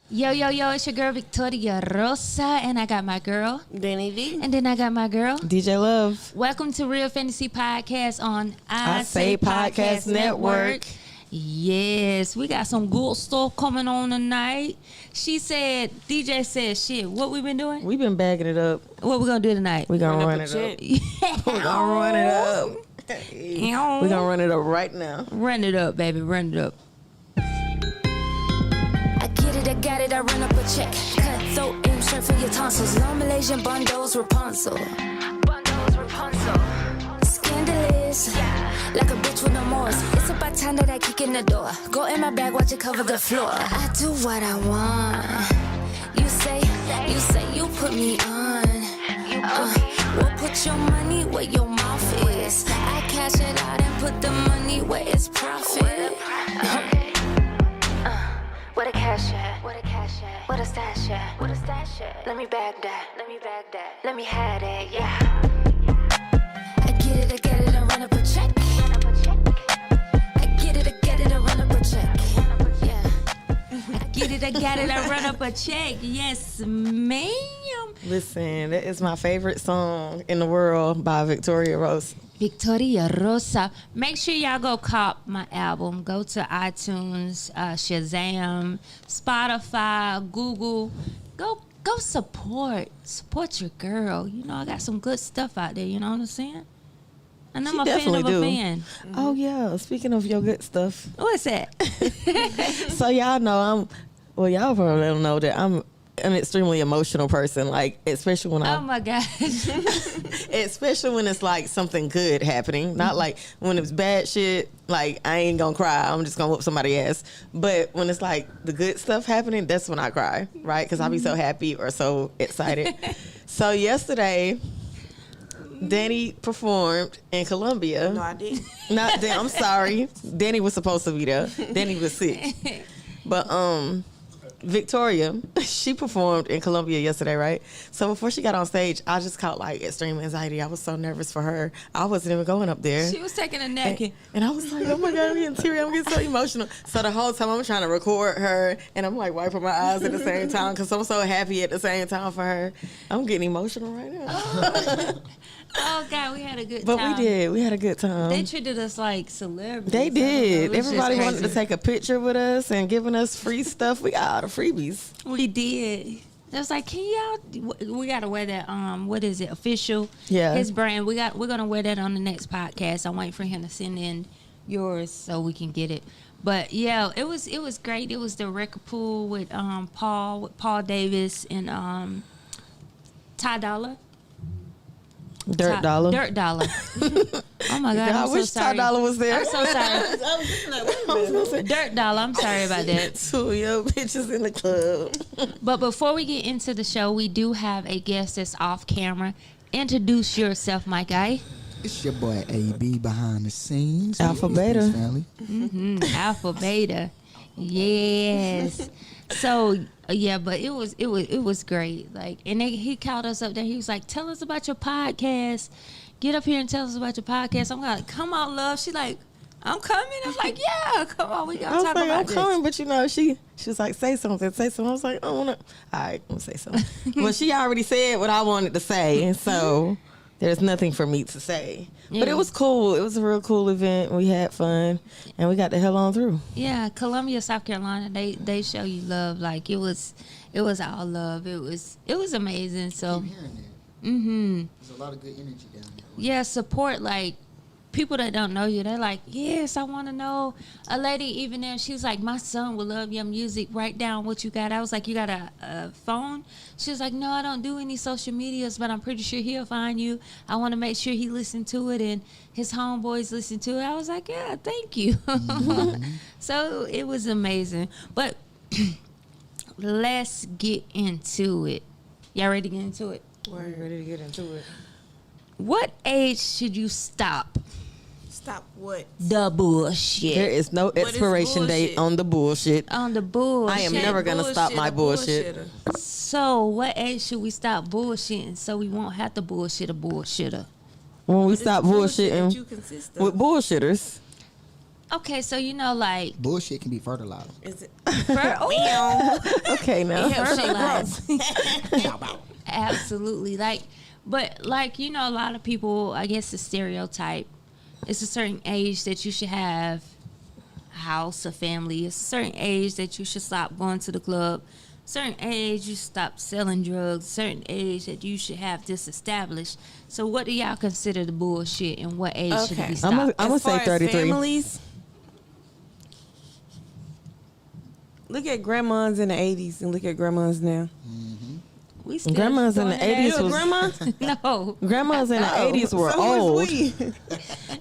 Yo, yo, yo, it's your girl Victoria Rosa, and I got my girl Danny D. And then I got my girl DJ Love. Welcome to Real Fantasy Podcast on I Say Podcast Network. Yes, we got some good stuff coming on tonight. DJ said, shit, what we been doing? We've been bagging it up. What we gonna do tonight? We gonna run it up. We gonna run it up. We gonna run it up right now. Run it up, baby, run it up. I got it, I run up a check. Cut throat, aim straight for your tonsils. Long Malaysian bundles, Rapunzel. Scandalous, like a bitch with no morals. It's about time that I kick in the door. Go in my bag, watch it cover the floor. I do what I want. You say you put me on. We'll put your money where your mouth is. I cash it out and put the money where it's profit. Where the cash at? Where the cash at? Where the stash at? Where the stash at? Let me bag that. Let me bag that. Let me have it, yeah. I get it, I run up a check. I get it, I run up a check. Yeah. I got it, I run up a check. Yes, ma'am. Listen, that is my favorite song in the world by Victoria Rosa. Victoria Rosa. Make sure y'all go cop my album. Go to iTunes, Shazam, Spotify, Google. Go support your girl. You know, I got some good stuff out there. You know what I'm saying? And I'm a fan of a fan. Oh yeah. Speaking of your good stuff, What's that? so y'all know y'all probably don't know that I'm an extremely emotional person. Like especially when Oh my gosh. especially when it's like something good happening, not like when it's bad shit. Like I ain't gonna cry, I'm just gonna whoop somebody's ass. But when it's like the good stuff happening, that's when I cry, right? Because I'll be so happy or so excited. So yesterday, Danny performed in Colombia. No, I didn't. Not Dan. I'm sorry. Danny was supposed to be there. Danny was sick. But Victoria, she performed in Colombia yesterday, right? So before she got on stage, I just caught like extreme anxiety. I was so nervous for her. I wasn't even going up there. She was taking a napkin. And I was like, oh my God, I'm getting teary. I'm getting so emotional. So the whole time I'm trying to record her and I'm like wiping my eyes at the same time because I'm so happy at the same time for her. I'm getting emotional right now. Oh God, we had a good But time. we did. We had a good time. They treated us like celebrities. They did. It was just Everybody wanted to crazy. take a picture with us and giving us free stuff. We got all the freebies. We did. It was like, can y'all? We gotta wear that. What is it? Official. Yeah. His brand. We're gonna wear that on the next podcast. I'm waiting for him to send in yours so we can get it. But yeah, it was great. It was the record pool with Paul Davis and Ty Dolla. Dirt Dollar. Dirt Dollar. Oh my God, I I'm wish so sorry. Ty Dolla was there. I'm so sorry. I was just like, wait a minute. Dirt Dollar. I'm sorry about that. Two young bitches in the club. But before we get into the show, we do have a guest that's off camera. Introduce yourself, my guy. It's your boy AB behind the scenes. Alpha Beta. Family. Alpha Beta. Yes. So yeah, but it was great. Like, and he called us up there. He was like, "Tell us about your podcast. Get up here and tell us about your podcast." I'm like, "Come on, love." She's like, "I'm coming." I'm like, "Yeah, come on. We I gotta was talk like, about I'm this." coming, but you know, she was like, say something. I was like, I wanna. All right, I'm gonna say something. Well, she already said what I wanted to say, and so there's nothing for me to say. But Yeah. it was cool. It was a real cool event. We had fun, and we got the hell on through. Yeah, Columbia, South Carolina. They show you love. Like it was all love. It was amazing. So. Keep hearing that. Mm-hmm. There's a lot of good energy down there. Yeah, support, like, people that don't know you, they're like, yes, I want to know. A lady even there, she was like, my son will love your music. Write down what you got. I was like, you got a phone? She was like, no, I don't do any social medias, but I'm pretty sure he'll find you. I want to make sure he listened to it and his homeboys listen to it. I was like, yeah, thank you. So it was amazing. But let's get into it. Y'all ready to get into it? We're ready to get into it. What age should you stop Stop what? the bullshit? There is no is expiration date bullshit? on the bullshit. On the bullshit. I am never gonna stop my bullshit. Bullshitter. So, what age should we stop bullshitting so we won't have to bullshit a bullshitter? When we What is stop the bullshit that bullshitting you consist of? with bullshitters, Okay, so you know, like Bullshit can be fertilizer. Is it? Okay, now. fertilize. Bow, bow. Absolutely. Like, but like, you know, a lot of people, I guess the stereotype, it's a certain age that you should have a house, a family. It's a certain age that you should stop going to the club. Certain age you stop selling drugs. Certain age that you should have this established. So what do y'all consider the bullshit, and what age should it Okay. be I'm stopped? gonna As say far as 33. Families, look at grandmas in the 80s and look at grandmas now. We still Grandmas in the doing 80s that? You a was- grandma? No. Grandmas in the Oh. 80s were So who old. is we?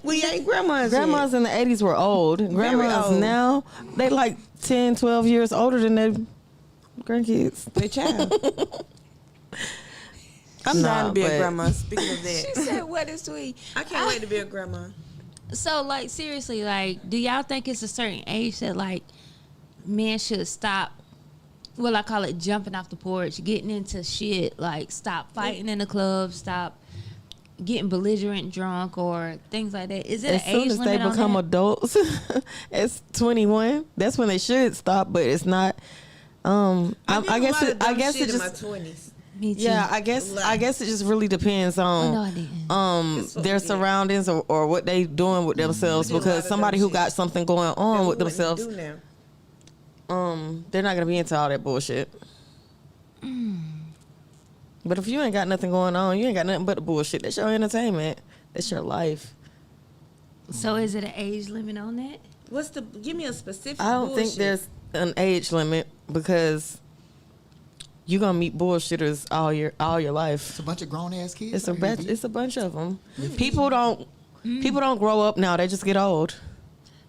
We ain't grandmas. Grandmas in the 80s were old. Grandmas old. now, they like 10, 12 years older than their grandkids. They child. I'm Nah, dying to be but- a grandma. Speaking of She that, said, "What is we?" I can't wait to be a grandma. So, like, seriously, like, do y'all think it's a certain age that, like, men should stop? Well, I call it jumping off the porch, getting into shit, like, stop fighting in the club, stop getting belligerent drunk, or things like that. Is it As an soon age as they limit on become that? adults, it's 21. That's when they should stop, but it's not. I guess it. I guess it in my just. 20s. Me too. Yeah, I guess it just really depends Oh, on no, I didn't. That's what their we did. surroundings or what they doing with themselves. We did a lot Because of somebody dumb who shit. got something going on with What we themselves, do now. they're not gonna be into all that bullshit. But if you ain't got nothing going on, you ain't got nothing but the bullshit. That's your entertainment. That's your life. So, is it an age limit on that? What's the? Give me a specific. I don't think bullshit. there's an age limit because you're gonna meet bullshitters all your life. It's a bunch of grown ass kids. It's a out here, bunch. B. It's a bunch of them. People don't grow up now. They just get old.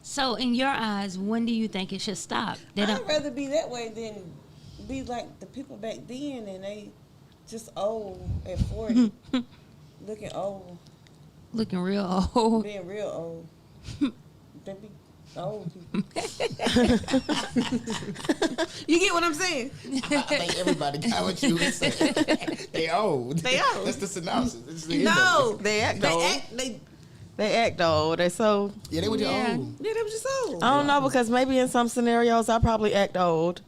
So, in your eyes, when do you think it should stop? They I'd don't. rather be that way than be like the people back then, and they just old at 40, looking old, Looking real old. being real old. They be old people. You get what I'm saying? I think everybody got what you were saying. They old. They old. That's the synopsis. It's the end No, of it. They act old. They They act old. They so. Yeah, they were just Yeah. old. yeah, they were just old. I don't know because maybe in some scenarios I probably act old.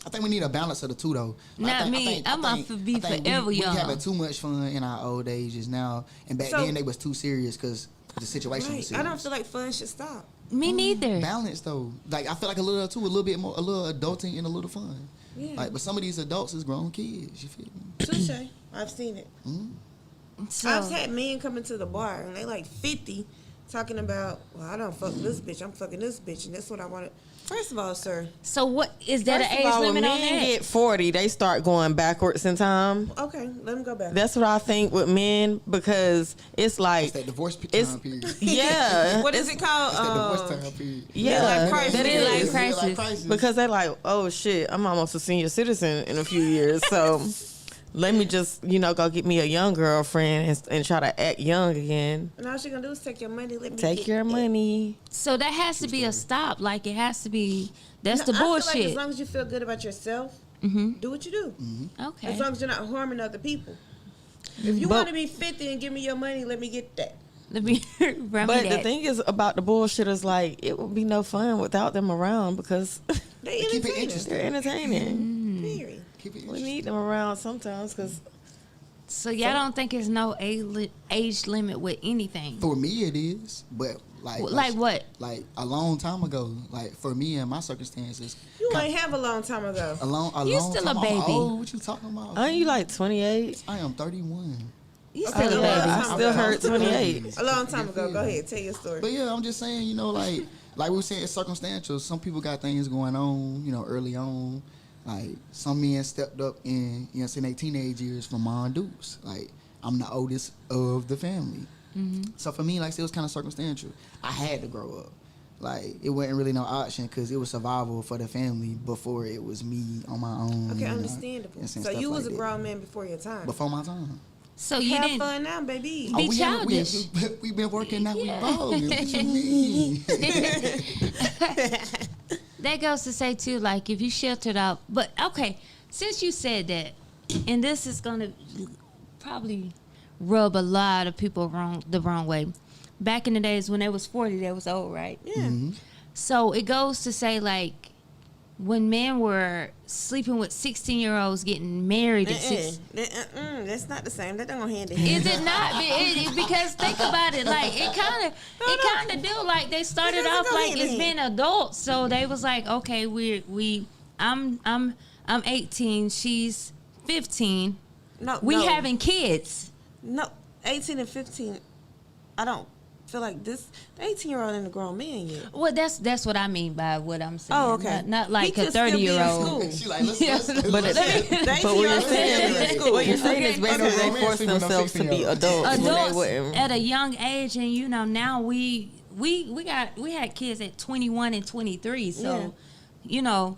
I think we need a balance of the two, though. Not me. I'm off to be forever we young. having too much fun in our old ages now, and back So- then they was too serious because the situation was Right. serious. I don't feel like fun should stop. Me neither. Balance though, like I feel like a little bit more, a little adulting and a little fun. Yeah. Like, but some of these adults is grown kids. You feel me? Touche. I've seen it. So, I've had men come into the bar and they like 50 talking about, well, I don't fuck this bitch. I'm fucking this bitch. And that's what I wanted. First of all, sir. so what is that First an of age all, when limit on men that? get 40, they start going backwards in time. Okay, let him go back. That's what I think with men because it's like It's that divorce it's time period. yeah, What is it called? It's that divorce time period. yeah, Midlife crisis. that is Midlife crisis. because they're like, oh shit, I'm almost a senior citizen in a few years, so let me just go get me a young girlfriend and try to act young again. And all she gonna do is take your money. Let me Take get your it. money. So that has to be a stop. Like it has to be. That's the No, I feel like bullshit. as long as you feel good about yourself, do what you do. Okay. As long as you're not harming other people. If you But- want to be 50 and give me your money, let me get that. Let me run me But the that. thing is about the bullshitters, like it would be no fun without them around because They Keep it entertaining. interesting. they're entertaining. Period. Keep it We interesting. need them around sometimes because So y'all don't think it's no age limit with anything? For me, it is, but Like what? Like a long time ago, like for me and my circumstances, You ain't have a long time ago. a long You long still time. a baby. Oh, what you talking about? aren't you like 28? I am 31. You Okay, still a yeah. baby. I still heard 28. A long time ago. Go ahead, tell your story. But yeah, I'm just saying, like we were saying, it's circumstantial. Some people got things going on, early on. Like some men stepped up in, their teenage years from Mon Dukes. Like I'm the oldest of the family. So for me, like I said, it was kind of circumstantial. I had to grow up. Like it wasn't really no option because it was survival for the family before it was me on my own. Okay, you know, understandable. and So stuff you like was a that. grown man before your time. Before my time. So you Have didn't. fun now, baby. Be we haven't- childish. We've been working out. Yeah. We balling. What you mean? That goes to say too, like if you sheltered out. But okay, since you said that, and this is gonna probably rub a lot of people the wrong way. back in the days when they was 40, they was old, right? Yeah. Mm-hmm. So it goes to say, like, when men were sleeping with 16-year-olds getting married at 6. That's not the same. That don't go hand in hand. Is it not? Because think about it, like it kind of do, like they started doesn't off go like hand in as hand. being adults, so they was like, okay, I'm 18, she's 15, No, we no. having kids. No, 18 and 15. I don't feel like the 18-year-old ain't a grown man yet. Well, that's what I mean by what I'm saying. Oh, okay. Not like He a could still be in 30-year-old. school. She like, let's But let's- it's, but what you're saying, what you're saying is basically they force themselves to be adults when they Adults wouldn't. at a young age, and you know now we had kids at 21 and 23. So, Yeah. you know,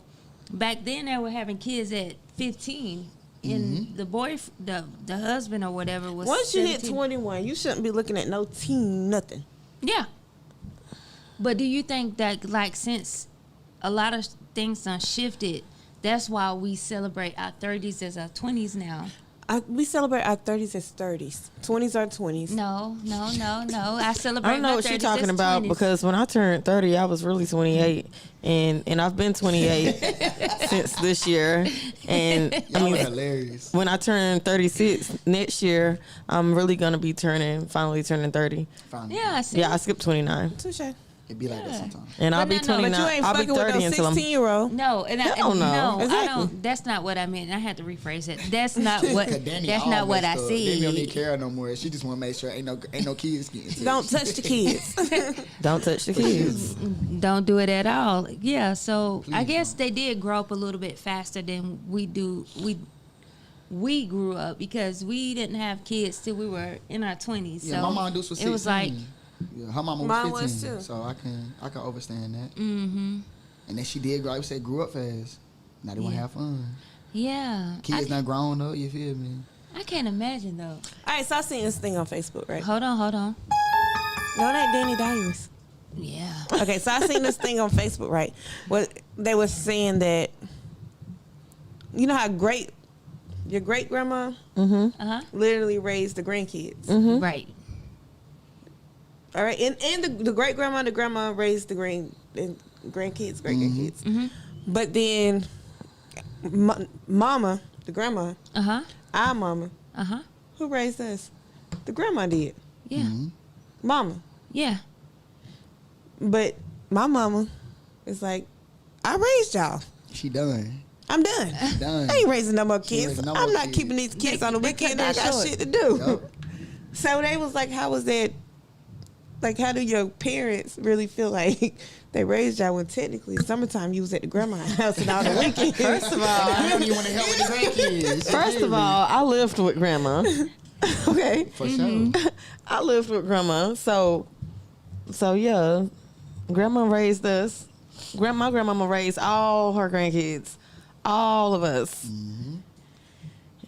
back then they were having kids at 15, and the husband or whatever was. Once you hit 17. 21, you shouldn't be looking at no teen nothing. Yeah. But do you think that, like, since a lot of things done shifted, that's why we celebrate our 30s as our 20s now? We celebrate our 30s as 30s. 20s are 20s. No. I celebrate. I don't know my what she's 30s talking as about 20s. because when I turned 30, I was really 28, and I've been 28 since this year. And I Y'all are mean, hilarious. when I turn 36 next year, I'm really gonna be finally turning 30. Fine. Yeah, I see. Yeah, I skipped 29, Touche. It be like that sometimes. and I'll But be no, no, but 29. But you ain't I'll be fucking with 30 no until I'm. 16-year-old. No, and Hell no. I Exactly. don't. That's not what I meant. I had to rephrase it. That's not what. 'Cause Danny That's all not what I messed up. Danny don't need said. care no more. She just want to make sure ain't no kids getting touched. Don't touch the kids. Don't touch the kids. Don't do it at all. Yeah. So I Please guess don't. they did grow up a little bit faster than we do. We grew up because we didn't have kids till we were in our 20s. Yeah, so my mom was 16. it was like, Yeah, her mama Mine was was 15, too. so I can understand that. And then she did, like we said, grew up fast. Now they want to Yeah. have fun. yeah. Kids not grown up, you feel me? I can't imagine though. All right, so I seen this thing on Facebook, right? Hold on. No, that Danny Diaries. Yeah. Okay, so I seen this thing on Facebook, right? What they were saying that, you know how your great grandma literally raised the grandkids. Right. All right, and the great grandma, the grandma raised the grandkids, great grandkids. But then, mama, the grandma, our mama, who raised us? The grandma did. Yeah. Mama. Yeah. But my mama is like, I raised y'all. She done. I'm done. Done. I ain't raising no more She kids. raising no I'm more not kids. keeping these kids on the they cut weekend. I that got short. shit to do. Yup. So they was like, how was that? Like, how do your parents really feel like they raised y'all when technically summertime you was at the grandma's house and all the weekends? First of all, I don't even want to help with the grandkids. First of all, I lived with grandma. Okay. For sure. I lived with grandma. So yeah. Grandma raised us. My grandmama raised all her grandkids. All of us.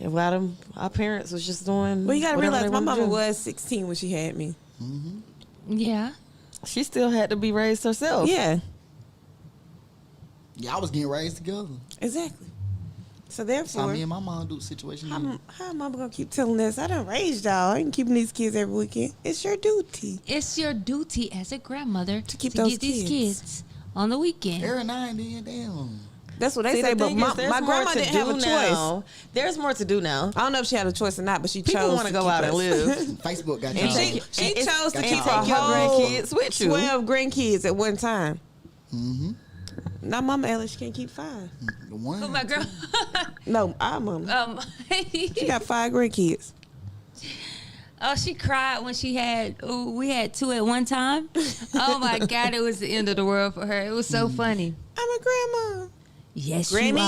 And while our parents was just doing Well, you gotta whatever realize they my wanted to mama do. was 16 when she had me. Yeah. She still had to be raised herself. Yeah, Yeah, I was getting raised together. exactly. So So therefore, me and my mom do the situation. how am I gonna keep telling this? I done raised y'all. I ain't keeping these kids every weekend. It's your duty. It's your duty as a grandmother to keep those get these kids. kids on the weekend. Every now and then, damn. That's what they See, say. the But thing my is, there's more grandma to didn't have a do choice. now. There's more to do now. I don't know if she had a choice or not, but she chose. People want to go keep out and us. live. Facebook got And y'all. She and- chose to and keep take her your whole grandkids with you. 12 grandkids at one time. Mm-hmm. Now, Mama Ellis, she can't keep 5. The one. Oh my girl. No, our mama. She got 5 grandkids. Oh, she cried when she had. Oh, we had 2 at one time. Oh my God, it was the end of the world for her. It was so funny. I'm a grandma. Yes, Granny.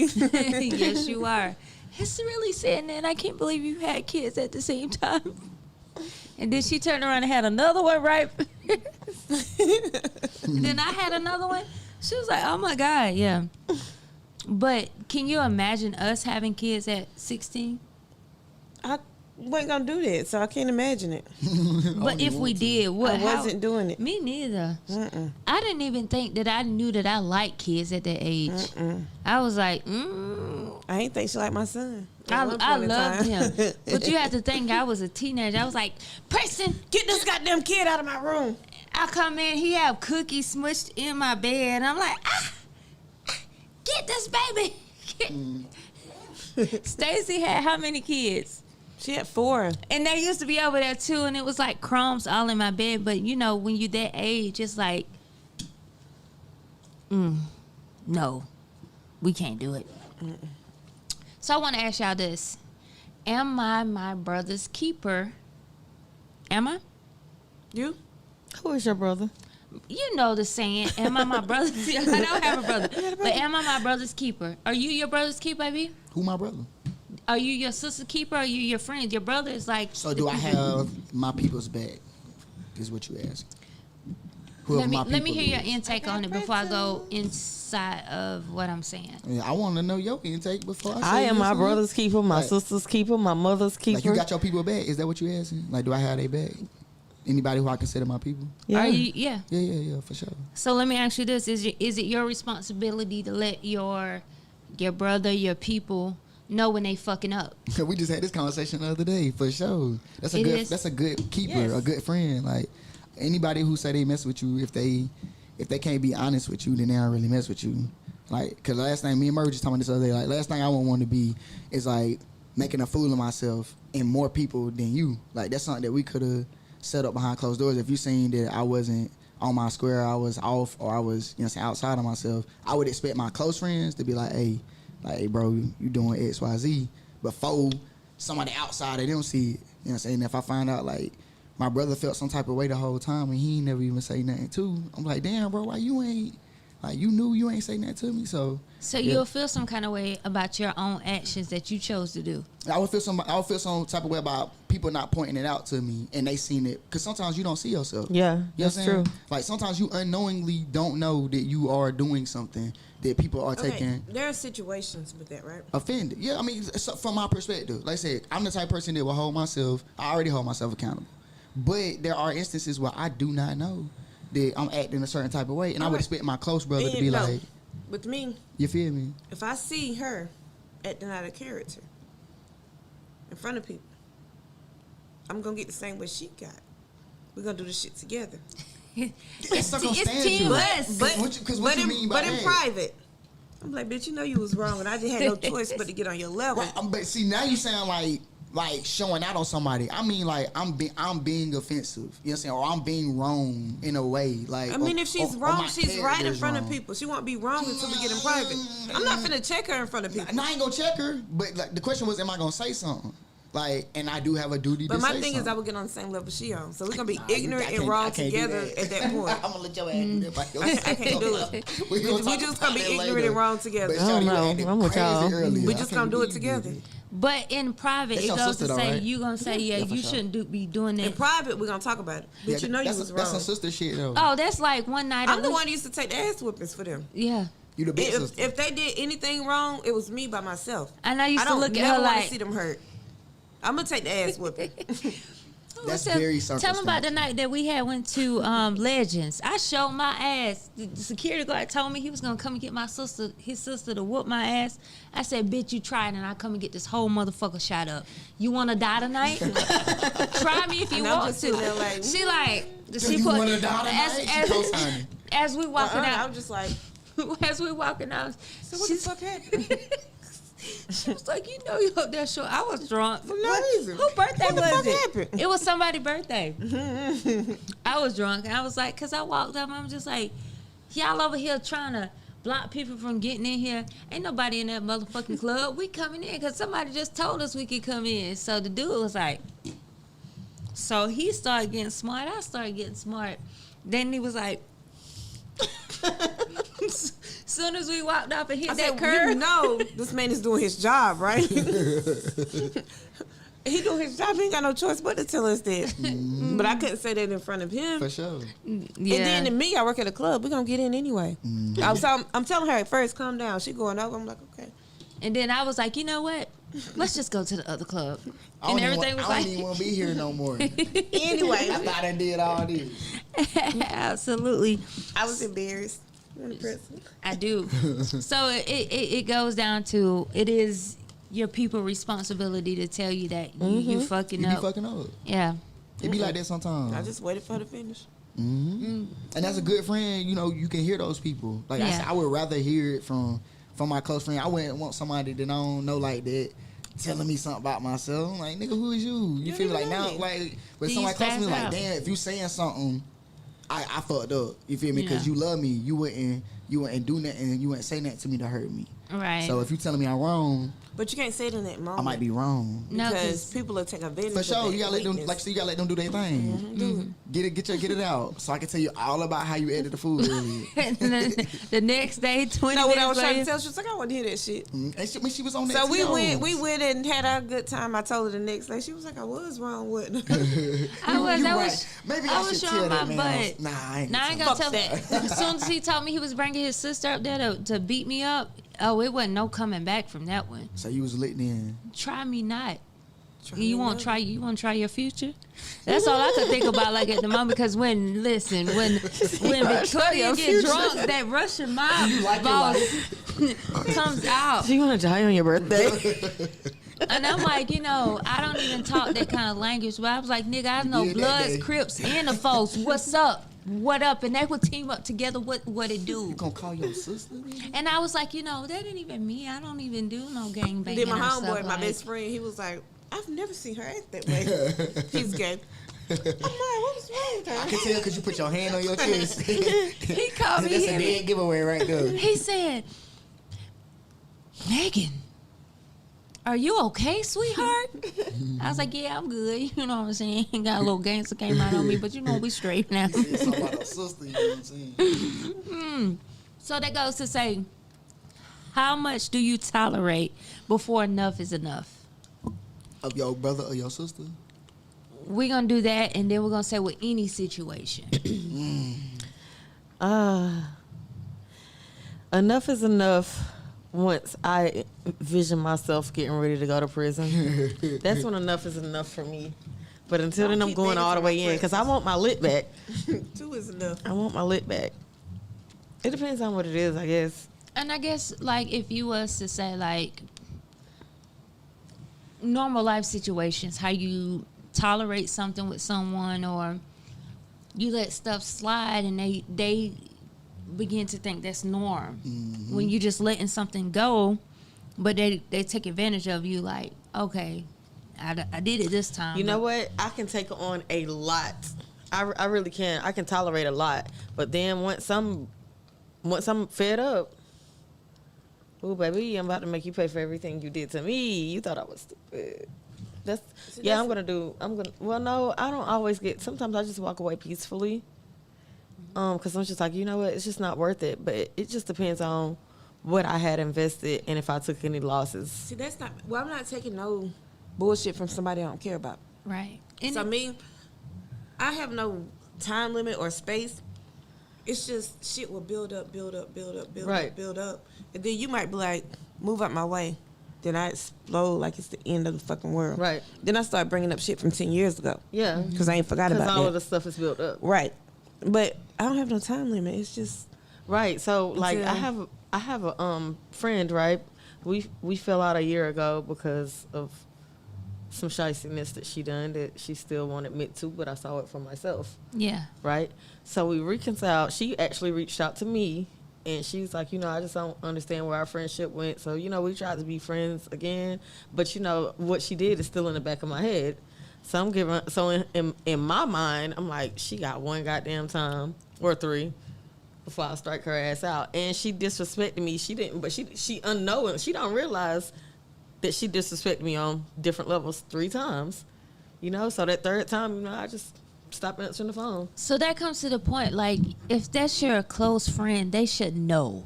you are. Yes, you are. It's really sad, and I can't believe you had kids at the same time. And then she turned around and had another one, right? And then I had another one. She was like, "Oh my God, yeah." But can you imagine us having kids at 16? I wasn't going to do that, so I can't imagine it. But if we did, what? I wasn't doing it. Me neither. I didn't even think that I knew that I liked kids at that age. I was like, I ain't think she like my son. At one I point in loved time. him. But you have to think, I was a teenager. I was like, Preston, Get this goddamn kid out of my room. I come in, he have cookies smushed in my bed. I'm like, get this baby. Stacy had how many kids? She had 4. And they used to be over there too, and it was like crumbs all in my bed. But you know, when you that age, it's like, no, we can't do it. So I want to ask y'all this: am I my brother's keeper? Am I? You? Who is your brother? You know the saying, am I my brother's I don't have a brother. But am I my brother's keeper? Are you your brother's keeper, baby? Who my brother? Are you your sister's keeper? Or are you your friend? Your brother is like... So do I have my people's back? Is what you ask. Whoever my Let me people hear is. your intake on it before I go inside of what I'm saying. Yeah, I want to know your intake before I say I am yes my or no. brother's keeper, my Like- sister's keeper, my mother's keeper. Like, you got your people back? Is that what you asking? Like, do I have their back? Anybody who I consider my people? Yeah. Are you? Yeah. Yeah, for sure. So let me ask you this: is it your responsibility to let your brother, your people know when they fucking up? We just had this conversation the other day, for sure. That's a It good. is. That's a good keeper, Yes. a good friend. Like anybody who say they mess with you, if they can't be honest with you, then they don't really mess with you. Like, cause last night me and Murray just talking about this other day. Like last thing I would want to be is like making a fool of myself and more people than you. Like that's something that we could have set up behind closed doors. If you seen that I wasn't on my square, I was off, or I was, you know, outside of myself, I would expect my close friends to be like, hey, bro, you doing X, Y, Z. Before somebody outside of them see it, you know what I'm saying? If I find out like my brother felt some type of way the whole time and he ain't never even say nothing too, I'm like, damn, bro, why you ain't, like, you knew you ain't say nothing to me, so. So yeah. you'll feel some kind of way about your own actions that you chose to do. I would feel some type of way about people not pointing it out to me and they seen it, because sometimes you don't see yourself. Yeah, You know that's what I'm saying? true. Like sometimes you unknowingly don't know that you are doing something that people are taking There are situations with that, right? offended. Yeah, I mean, so from my perspective, like I said, I'm the type of person that will hold myself. I already hold myself accountable, but there are instances where I do not know that I'm acting a certain type of way, and I would Alright. expect my close brother to And be no, like, with me, "You feel me?" if I see her acting out of character in front of people, I'm gonna get the same way she got. We're gonna do this shit together. It's circumstantial. team But Because what you mean by in that? private, I'm like, bitch, you know you was wrong, and I just had no choice but to get on your level. Right, but see, now you sound like showing out on somebody. I mean, like I'm being offensive. You know what I'm saying? Or I'm being wrong in a way. Like I mean, if she's wrong, my she's right in character's front of wrong. people. She won't be wrong until we get in private. I'm not finna check her in front of people. And I ain't gonna check her, but like the question was, am I gonna say something? Like, and I do have a duty to But say my thing something. is, I would get on the same level she on. So we're gonna be Nah, ignorant I and can't- wrong I can't do together that. at that point. I'm gonna let your ass do that by yourself. I can't do it. We We just gonna be ignorant and wrong together. But I don't Shawty, you know. acted I'm with crazy y'all. earlier. We I just can't gonna do it believe you did together. it. But in private, That's it your goes sister to though, say right? you gonna say Yeah, yeah, for you sure. shouldn't be doing In that. private, we're gonna talk about it. But Yeah, you know you that's was a, wrong. That's some sister shit though. Oh, that's like one night. I'm a the week. one who used to take the ass whoopings for them. Yeah. You the big If, sister. if they did anything wrong, it was me by myself. And I used to don't look at never her wanna like, see them hurt. I'm gonna take the ass whooping. That's Tell- very Tell them about the circumstantial. night that we had went to Legends. I showed my ass. The security guard told me he was gonna come and get his sister to whoop my ass. I said, "Bitch, you tried, and I come and get this whole motherfucker shot up. You wanna die tonight? Try me if you And I'm want just to." sitting there like, She like she you put wanna die tonight? She co-signing. as we walking I'm out. just like, As we walking out, so what the fuck happened? she was like, "You know, you up there short." I was drunk. For no reason. Who birthday What the was fuck it? happened? It was somebody's birthday. I was drunk. I was like, cause I walked up. I'm just like, y'all over here trying to block people from getting in here. Ain't nobody in that motherfucking club. We coming in because somebody just told us we could come in. So the dude was like, so he started getting smart. I started getting smart. Then he was like, soon as we walked up and hit I that said, curve, you know, this man is doing his job, right? He doing his job. He ain't got no choice but to tell us that. But I couldn't say that in front of him. For sure. yeah. And then to me, I work at a club. We're going to get in anyway. I'm telling her at first, calm down. She going over. I'm like, okay. And then I was like, you know what? Let's just go to the other club. I And don't even everything want- was I like, don't even want to be here no more. Anyway, I thought I did all this. absolutely. I was embarrassed. I do. So it goes down to, it is your people responsibility to tell you that you fucking You be up. fucking up. Yeah. It be like that sometimes. I just waited for her to finish. And that's a good friend. You know, you can hear those people. Like I Yeah. said, I would rather hear it from my close friend. I wouldn't want somebody that I don't know like that telling me something about myself. I'm like, nigga, who is you? You feel me? Like now, like when Do somebody you close to me, spaz like, out? damn, if you saying something, I fucked up. You feel me? Because Yeah. you love me. You wouldn't do nothing. You wouldn't say nothing to me to hurt me. Right. So if you telling me I'm wrong, But you can't say it in that moment. I might be wrong. No, because 'cause- people will take advantage For of sure, that you gotta let them weakness. like so you gotta let them do their thing. Get it out, so I can tell you all about how you edited the food earlier. And then the next day, 20 No, when I minutes was trying to later, tell, she was like, I want to hear that shit. And when she was on that, So we Tito's. went and had our good time. I told her the next day. She was like, I was wrong with. I was You I right. was Maybe I I was should showing tell my that man. butt. Nah, I ain't Now I ain't gonna gonna tell. Fuck that. As soon as he told me he was bringing his sister up there to beat me up, oh, it wasn't no coming back from that one. So you was lit in. Try me not. me You want not. to try? You want to try your future? That's all I could think about, like at the moment. Because when Victoria your get future. drunk, that Russian mob like your boss comes out, So you want to die on your birthday? and I'm like, I don't even talk that kind of language. But I was like, nigga, I know did that Bloods, day. Crips, and the folks. What's up? What up? And they would team up together. What it do? You gonna call your sister? Nigga? And I was like, that ain't even me. I don't even do no gang banging. Then my or stuff homeboy, my like- best friend, he was like, I've never seen her act that way. He's gay. I'm like, what's wrong with I her? can tell because you put your hand on your chest. He called me That's a him. dead giveaway right there. He said, Megan, are you okay, sweetheart? I was like, yeah, I'm good. You know what I'm saying? Got a little gangster came out on me, but we straight now. Said something about her sister. You know what I'm saying? So that goes to say, how much do you tolerate before enough is enough? Of your brother or your sister? We're going to do that, and then we're going to say with any situation. Enough is enough. Once I vision myself getting ready to go to prison, that's when enough is enough for me. But until then, I'm keep going begging all the for way my in because I want my lit back. 2 is enough. I want my lit back. It depends on what it is, I guess. And I guess, like, if you was to say, like, normal life situations, how you tolerate something with someone or you let stuff slide and they begin to think that's norm. When you just letting something go, but they take advantage of you, like, okay, I did it this time. You know but- what? I can take on a lot. I really can. I can tolerate a lot. But then once I'm fed up, ooh, baby, I'm about to make you pay for everything you did to me. You thought I was stupid. Well, no, I don't always sometimes I just walk away peacefully. Because I'm just like, you know what? It's just not worth it. But it just depends on what I had invested and if I took any losses. See, that's not, I'm not taking no bullshit from somebody I don't care about. Right. So, I mean, I have no time limit or space. It's just shit will build up. Right. And then you might be like, move out my way. Then I explode like it's the end of the fucking world. Right. Then I start bringing up shit from 10 years ago. Yeah. Because I ain't forgot Because about all that. of the stuff is built up. Right. But I don't have no time limit. It's just, Right. So like Until- I have a friend, right? We fell out a year ago because of some shiciness that she done that she still won't admit to, but I saw it for myself. Yeah. Right? So we reconciled. She actually reached out to me and she's like, I just don't understand where our friendship went. So, we tried to be friends again, but what she did is still in the back of my head. So in my mind, I'm like, she got one goddamn time or 3 before I strike her ass out. And she disrespected me. She didn't, but she unknowing, she don't realize that she disrespected me on different levels 3 times. So that 3rd time, I just stopped answering the phone. So that comes to the point, like, if that's your close friend, they should know.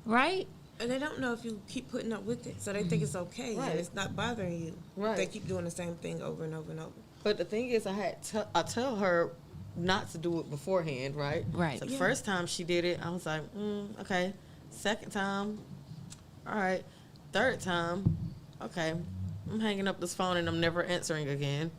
Right? and they don't know if you keep putting up with it. So they think it's okay. Right. And it's not bothering you. Right. They keep doing the same thing over and over and over. But the thing is, I tell her not to do it beforehand, right? Right. So the Yeah. first time she did it, I was like, okay. Second time, all right. Third time, okay. I'm hanging up this phone and I'm never answering again.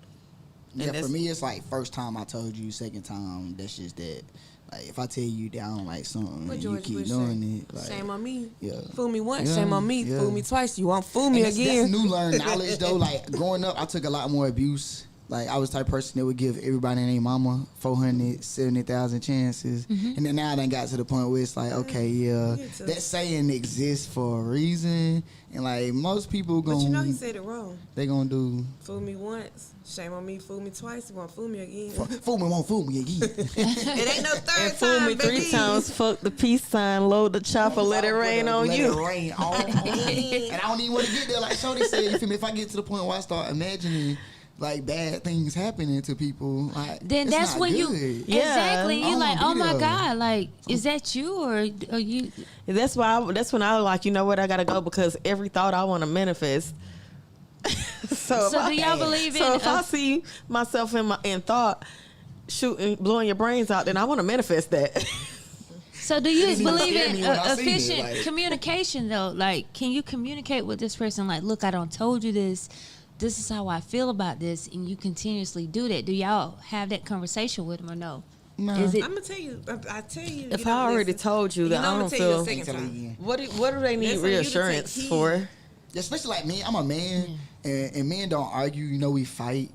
Yeah, for me, it's like first time I told you, second time, that's just that. Like, if I tell you that I don't like something and you keep doing it, like, shame on me. Yeah. Fool me once, Yeah, shame on me. yeah. Fool me twice, you won't fool me and again. That's new learned knowledge, though. Like, growing up, I took a lot more abuse. Like, I was the type of person that would give everybody and their mama 470,000 chances. And then now I done got to the point where it's like, okay, yeah, that saying exists for a reason. And, like, most people But going you know he said it wrong. They gonna do... Fool me once, shame on me. Fool me twice, you won't fool me again. Fool me, won't fool me again. It ain't no third And fool time, me baby. 3 times, fuck the peace sign, load the chopper, let it rain on Let you. it rain on me. And I don't even want to get there. Like Shorty said, you feel me? If I get to the point where I start imagining like bad things happening to people, like, Then it's that's not when good. you Yeah. exactly. I You're don't like, wanna oh be my there. God, like, is that you or you? That's when I was like, you know what, I gotta go because every thought I want to manifest. so So do y'all believe So in? if I see myself in thought shooting, blowing your brains out, then I want to manifest that. So do you didn't even believe scare in me when I seen it, efficient like- communication though? Like, can you communicate with this person? Like, look, I don't told you this. This is how I feel about this, and you continuously do that. Do y'all have that conversation with them or no? Nah. Is it? I'm gonna tell you. I tell you. If you don't I already listen. told you that know I I'm don't gonna tell you feel, a second Tell me time. again. what do they need That's for you to reassurance take heed. for? Especially like me, I'm a man, and men don't argue. You know, we fight,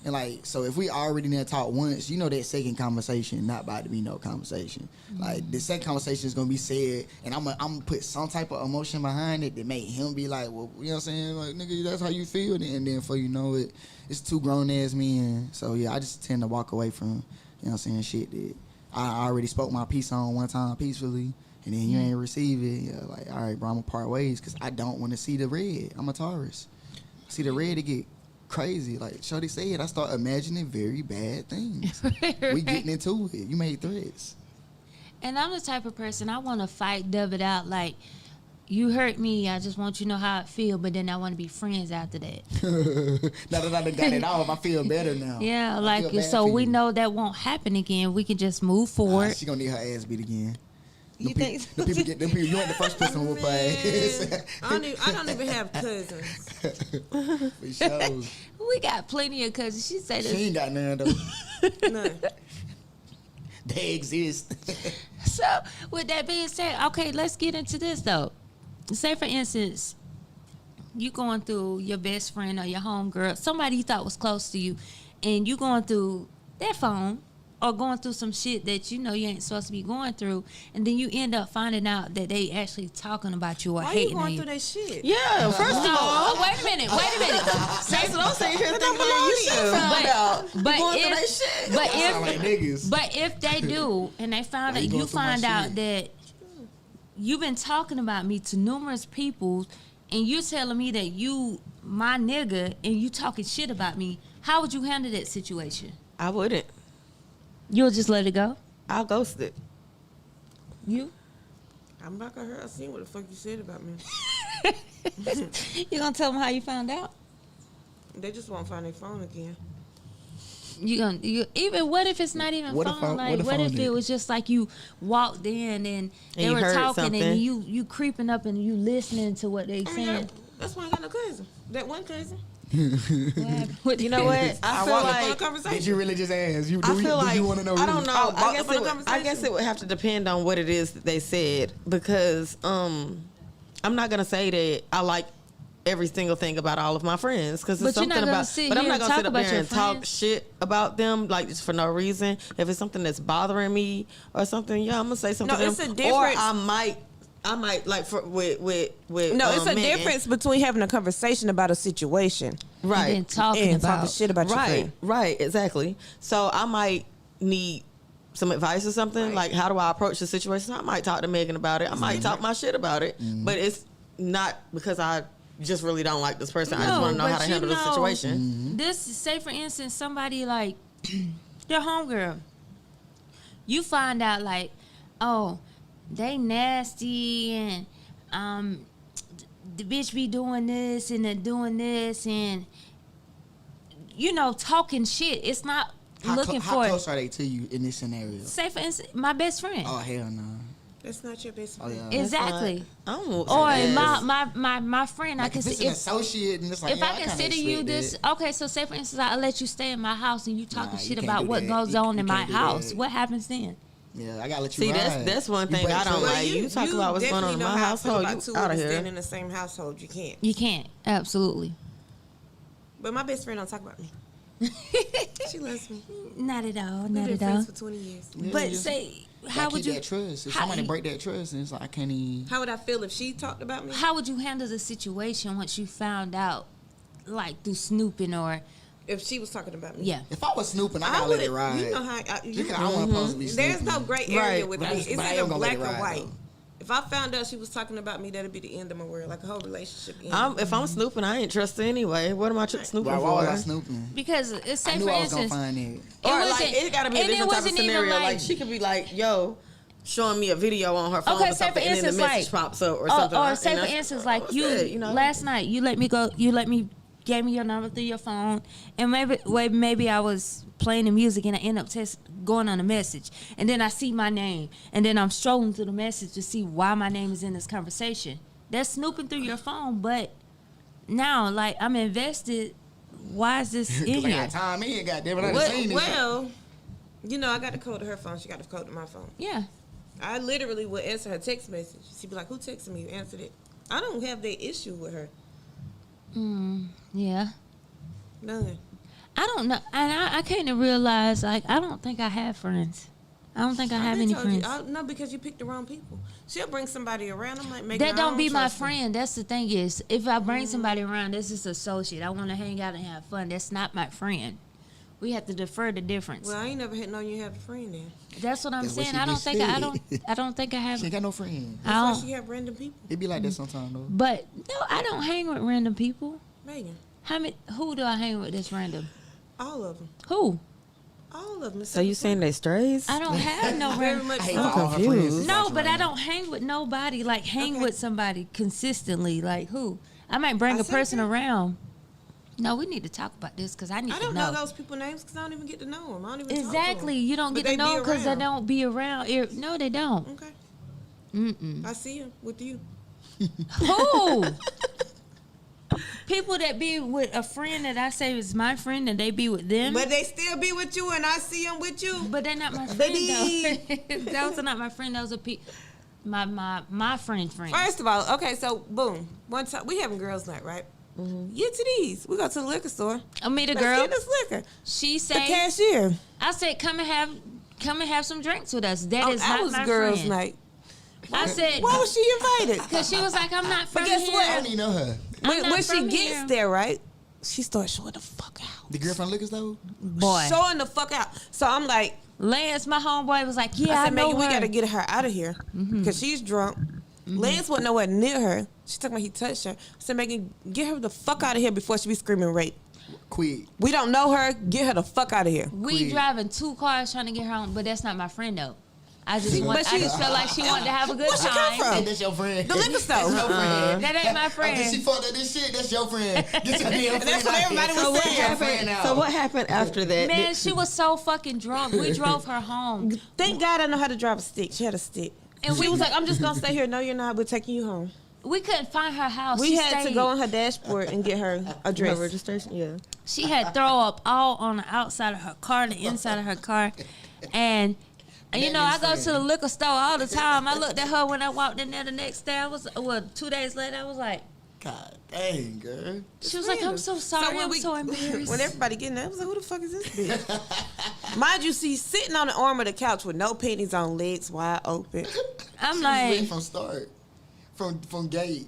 and like, so if we already done talk once, you know that second conversation not about to be no conversation. Like, the second conversation is gonna be said, and I'm gonna put some type of emotion behind it that make him be like, well, you know what I'm saying, like, nigga, that's how you feel, and then before you know it, it's 2 grown ass men. So yeah, I just tend to walk away from, you know what I'm saying, shit that I already spoke my piece on one time peacefully. And then you ain't receive it. Yeah, like, all right, bro, I'm gonna part ways because I don't want to see the red. I'm a Taurus. I see the red to get crazy. Like Shorty said, I start imagining very bad things. We getting into it. You made threats. And I'm the type of person I want to fight, dub it out. Like, you hurt me, I just want you to know how I feel, but then I want to be friends after that. Now that I done got it off, I feel better now. Yeah, I feel like, bad so for we you. know that won't happen again. We can just move forward. She gonna need her ass beat again. You Them think? them people get them people. You ain't the first person who will play. I don't even have cousins. For sure. We got plenty of cousins. She said She this. ain't got none though. None. They exist. So, with that being said, okay, let's get into this though. Say, for instance, you going through your best friend or your homegirl, somebody you thought was close to you, and you going through their phone or going through some shit that you know you ain't supposed to be going through, and then you end up finding out that they actually talking about you or Why you hating on going you. through that shit? Yeah, first of No, all, wait a minute. that's what I'm saying here thinking belong like, you to should you. find out. But Going through that if, shit. but Sound like if, niggas. but if they do, and they found Why out, you going you through my find out shit? that you've been talking about me to numerous people, and you're telling me that you my nigga, and you talking shit about me, how would you handle that situation? I wouldn't. You'll just let it go? I'll ghost it. You? I'm not gonna hurt. I seen what the fuck you said about me. You gonna tell them how you found out? They just won't find their phone again. Even what if it's not even What if phone? I- Like, what if what I if did? it was just like you walked in and they you were heard talking something. and you creeping up and you listening to what they I mean, saying? that's why I got no cousin. That one cousin. What You know what? I feel walked up on a like conversation. Did you really just ask? You, I do, feel you, do like you want to know? I don't really? know. walked I guess up on a I conversation. guess it would have to depend on what it is that they said because I'm not gonna say that I like every single thing about all of my friends because But it's you're something not gonna about. sit But I'm here not and gonna talk sit up about there your and talk friends. shit about them like just for no reason. If it's something that's bothering me or something, yeah, I'm gonna say something. No, to it's them. a difference. Or I might like with No, it's a Megan. difference between having a conversation about a situation right? And then talking and about talking shit about your Right, friend. right, exactly. So I might need some advice or something. Right. Like, how do I approach the situation? I might talk to Megan about it. I might talk my shit about it. But it's not because I just really don't like this person. I just No, want to know how but to you handle the know- situation. This, say for instance, somebody like your homegirl. You find out like, oh, they nasty and the bitch be doing this and they're doing this and you know talking shit. It's not How looking how for. close are they to you in this scenario? Say for instance, my best friend. Oh hell no. That's not your best Oh, friend. yeah. Exactly. I don't know. Or my friend, I Like, can if it's see an associate and it's like, if yeah, I consider you this, okay, so say for instance, I let you stay in my house and you talking Nah, you shit can't about do what that. goes You- on you in my can't do house. that. What happens then? Yeah, I gotta let you See, ride. that's one You thing break I don't trust. like. You talk about what's going on in definitely my know how I feel household. about You two out of women here. staying in the same household. You can't. You can't. Absolutely. But my best friend don't talk about me. She loves me. Not at all. We've Not been at all. friends for 20 years. Yeah, But just say, gotta how would keep you? that trust? If how- somebody break that trust, and it's like I can't even. How would I feel if she talked about me? How would you handle the situation once you found out, like through snooping or If she was talking about me? yeah? If I was snooping, I gotta let it ride. You know how Because I wasn't supposed to be snooping. There's no gray area Right. with But me. I- It's but I either am gonna let black it or ride, white. though. If I found out she was talking about me, that'd be the end of my world. Like a whole relationship end. If I'm snooping, I ain't trust her anyway. What am I snooping Why for? was I snooping? Because it's say I knew for I was gonna instance, find it. Or like wasn't- it gotta be a and it different type of wasn't even scenario. Like, like- she could be like, "Yo," showing me a video on her phone Okay, or say for something, and then the instance, message like- pops up or something. or and say for that's- instance, like what's you, that, you know? last night you let me gave me your number through your phone, and maybe I was playing the music and I end up going on a message, and then I see my name, and then I'm strolling through the message to see why my name is in this conversation. That's snooping through your phone, but now like I'm invested. Why is this in Because I here? got time in, goddamn it, I done seen this. Well, you know, I got the code to her phone. She got the code to my phone. Yeah. I literally would answer her text message. She'd be like, "Who texted me?" You answered it. I don't have that issue with her. Yeah. None. I don't know, and I came to realize like I don't think I have friends. I don't think I have any friends. No, because you picked the wrong people. She'll bring somebody around. I'm like, That don't be my friend. That's the thing is, if I bring somebody around, that's just associate. I want to hang out and have fun. That's not my friend. We have to defer the difference. Well, I ain't never had known you had a friend then. That's what I'm That's what saying. she I don't just think I said. don't think I have. She ain't got no friend. I That's why don't. she have random people. It be like that sometimes though. But no, I don't hang with random people. Megan, Who do I hang with that's random? all of them. Who? All of them. So you saying they strays? I don't have no Very random. much I hate so. all her confused. friends. No, Watch but right I now. don't hang with nobody. Like hang Okay. with somebody consistently. Like who? I might bring I a said person that. around. No, we need to talk about this because I need I to don't know. know those people names because I don't even get to know them. I don't even Exactly. Talk to You don't But get to they know be because they around. don't be around. No, they don't. them. Okay. Mm-mm. I see them with you. Who? People that be with a friend that I say is my friend and they be with them. But they still be with you and I see them with you. But they're not my friend though. Those are not my friend. Those are my friends. First of all, okay, so boom. One time we having girls' night, right? Get to these. We go to the liquor store. I meet a Let's girl. get this liquor. She The say, cashier. I said, come and have some drinks with us. That is I not was my girls' friend. night. I said, Why was she invited? because she was like, I'm not from But guess here. what? I don't even know her. I'm not When she from gets here. there, right? She starts showing the fuck out. The girl from Liquor Store? Boy, Showing the fuck out. So I'm like, Lance, my homeboy, was like, yeah, I I, said, know Megan, we her. got to get her out of here because she's drunk. Lance wasn't nowhere near her. She talking about he touched her. I said, Megan, get her the fuck out of here before she be screaming rape. Quick. We don't know her. Get her the fuck out of here. We Quick. driving 2 cars trying to get her home, but that's not my friend though. I just But she- felt like she wanted to have a good Where she come time. from? Hey, that's your friend. The liquor store. That's your friend. That ain't my I friend. think she fucked up this shit. That's your friend. Get your damn friend. that's what out everybody here. was Get saying. your friend out. So what happened after that? Man, she was so fucking drunk. We drove her home. Thank God I know how to drive a stick. She had a stick. And She was like, I'm just going to stay here. No, you're not. We're taking you home. we couldn't find her house. We She had to stayed- go on her dashboard and get her Her address. registration, yeah. She had throw up all on the outside of her car, the inside of her car. And you know, I go to the liquor store all the time. I looked at her when I walked in there the next day. I was, 2 days later, I was like, God dang, girl. she was like, I'm so sorry. when I'm so embarrassed. When everybody getting there, I was like, who the fuck is this bitch? Mind you, she's sitting on the arm of the couch with no panties on, legs wide open. I'm She was like, lit from start. From gate.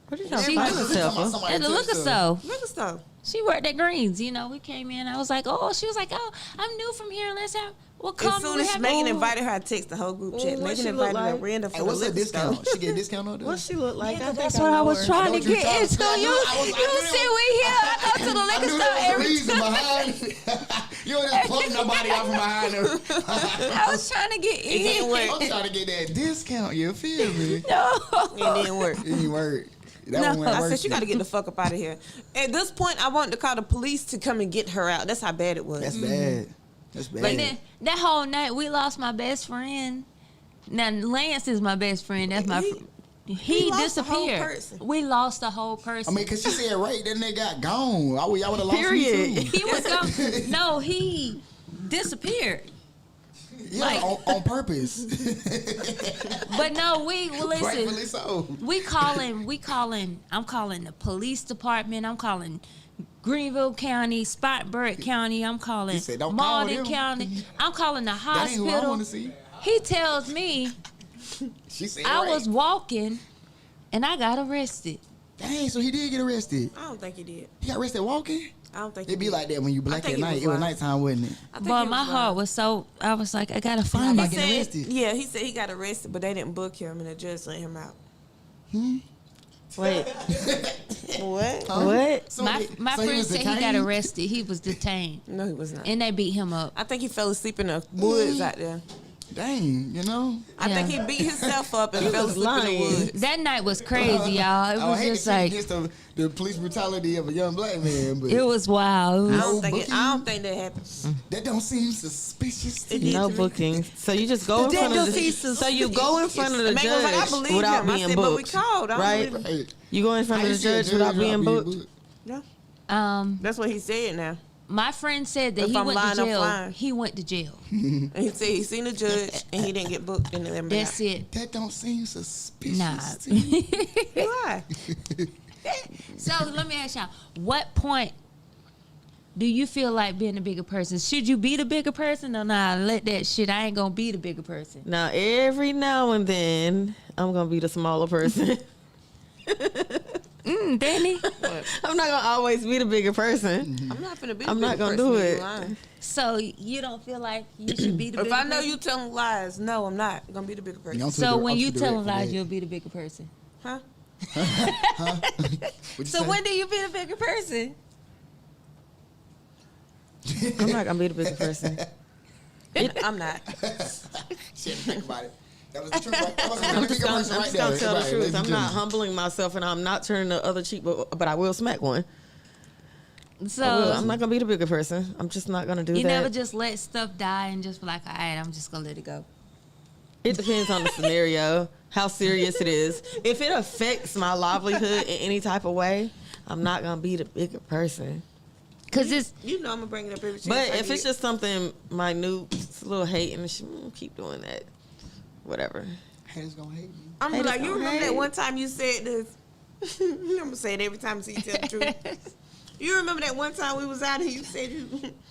What are you trying She- to find Talking yourself? about somebody at the touched liquor her. store. Liquor store. She worked at Greens. You know, we came in. I was like, oh, she was like, oh, I'm new from here. Let's have, well, come. As soon we as have Megan Ooh. invited her, I text the whole group chat. what Megan she look invited a like? random Hey, from what's the her liquor store. discount? She get a discount on this? What she look like? Yeah, I think that's I what I know was her. trying to Don't you get try to into. tell me? You I see, knew- we here. I go to the I liquor knew store there was a every reason time. behind it. You don't just pluck nobody out from behind her. I was trying to get It didn't in. work. I'm trying to get that discount. You feel me? No. It didn't work. It didn't work. That No. one went I working. said, you got to get the fuck up out of here. At this point, I wanted to call the police to come and get her out. That's how bad it was. That's bad. That's bad. And then that whole night, we lost my best friend. Now Lance is my best friend. That's my. He lost the whole disappeared. person. We lost the whole I person. mean, cause she said right, then they got gone. Y'all would have lost Period. me too. He was gone. No, he disappeared. Yeah, Like- on purpose. But no, listen. Rightfully so. We calling. I'm calling the police department. I'm calling Greenville County, Spartanburg County. I'm calling He said, "Don't call Malden them." County. I'm calling the That ain't who I hospital. want to see. He tells me She said I right. was walking and I got arrested. Dang, so he did get arrested. I don't think he did. He got arrested walking? I don't think It'd be he did. like that when you black think at he night. was It was lying. nighttime, wasn't it? I think But he my was heart lying. was so, I was like, I gotta find Like him. get Said- arrested. Yeah, he said he got arrested, but they didn't book him, and the judge let him out. Wait, What? Huh? what? So My he friend was said he got detained? arrested. He was detained. No, he was not. And they beat him up. I think he fell asleep in the woods out there. Dang, you know? I think he Yeah. beat himself up and He fell was asleep in lying. the woods. That night was crazy, y'all. It I was hate just to see like, against the police brutality of a young black man, but it was wild. It I was- don't think. booking? I don't think that happened. that don't seem suspicious to It me. did. No booking. So you just go in That front of don't the. seem So you go in front of the The man was like, I judge believe without him. I being said, but we booked, called. I don't right? believe him. Right. You go in front How of you the see a judge without being booked. Yeah, that's what he said. Now, My friend said that If he I'm went lying, to I'm jail. fine. He went to jail. and he said he seen the judge and he didn't get booked. And then That's it. That don't seem suspicious Nah. to me. Why? So let me ask y'all, what point do you feel like being a bigger person? Should you be the bigger person or nah? Let that shit. I ain't gonna be the bigger person. Now every now and then I'm gonna be the smaller person. Danny. I'm not gonna always be the bigger person. I'm not gonna be. I'm the not bigger gonna person do if you it. lying. So you don't feel like you should be the If bigger I know person? you telling lies, no, I'm not gonna be the bigger person. I'm So too when you direct tell for lies, that. you'll be the bigger person. Huh? What'd you So say? when do you be the bigger person? I'm not gonna be the bigger person. I'm not. Shit, think about it. That was the truth. Right? That was the I'm bigger just gonna, person I'm right just gonna there. tell the Right, truth. ladies I'm and not gentlemen. humbling myself, and I'm not turning the other cheek, but I will smack one. So I will. I'm not gonna be the bigger person. I'm just not gonna do you that. never just let stuff die and just be like, all right, I'm just gonna let it go. It depends on the scenario, how serious it is. If it affects my livelihood in any type of way, I'm not gonna be the bigger person. Cause it's You know I'm gonna bring it up every chance. But I if it's get. just something minute, it's a little hate, and keep doing that, whatever. Haters gonna hate me. I'm gonna be like, haters you don't remember that hate. one time you said this? I'm gonna say it every time you tell the truth. You remember that one time we was out and you said you.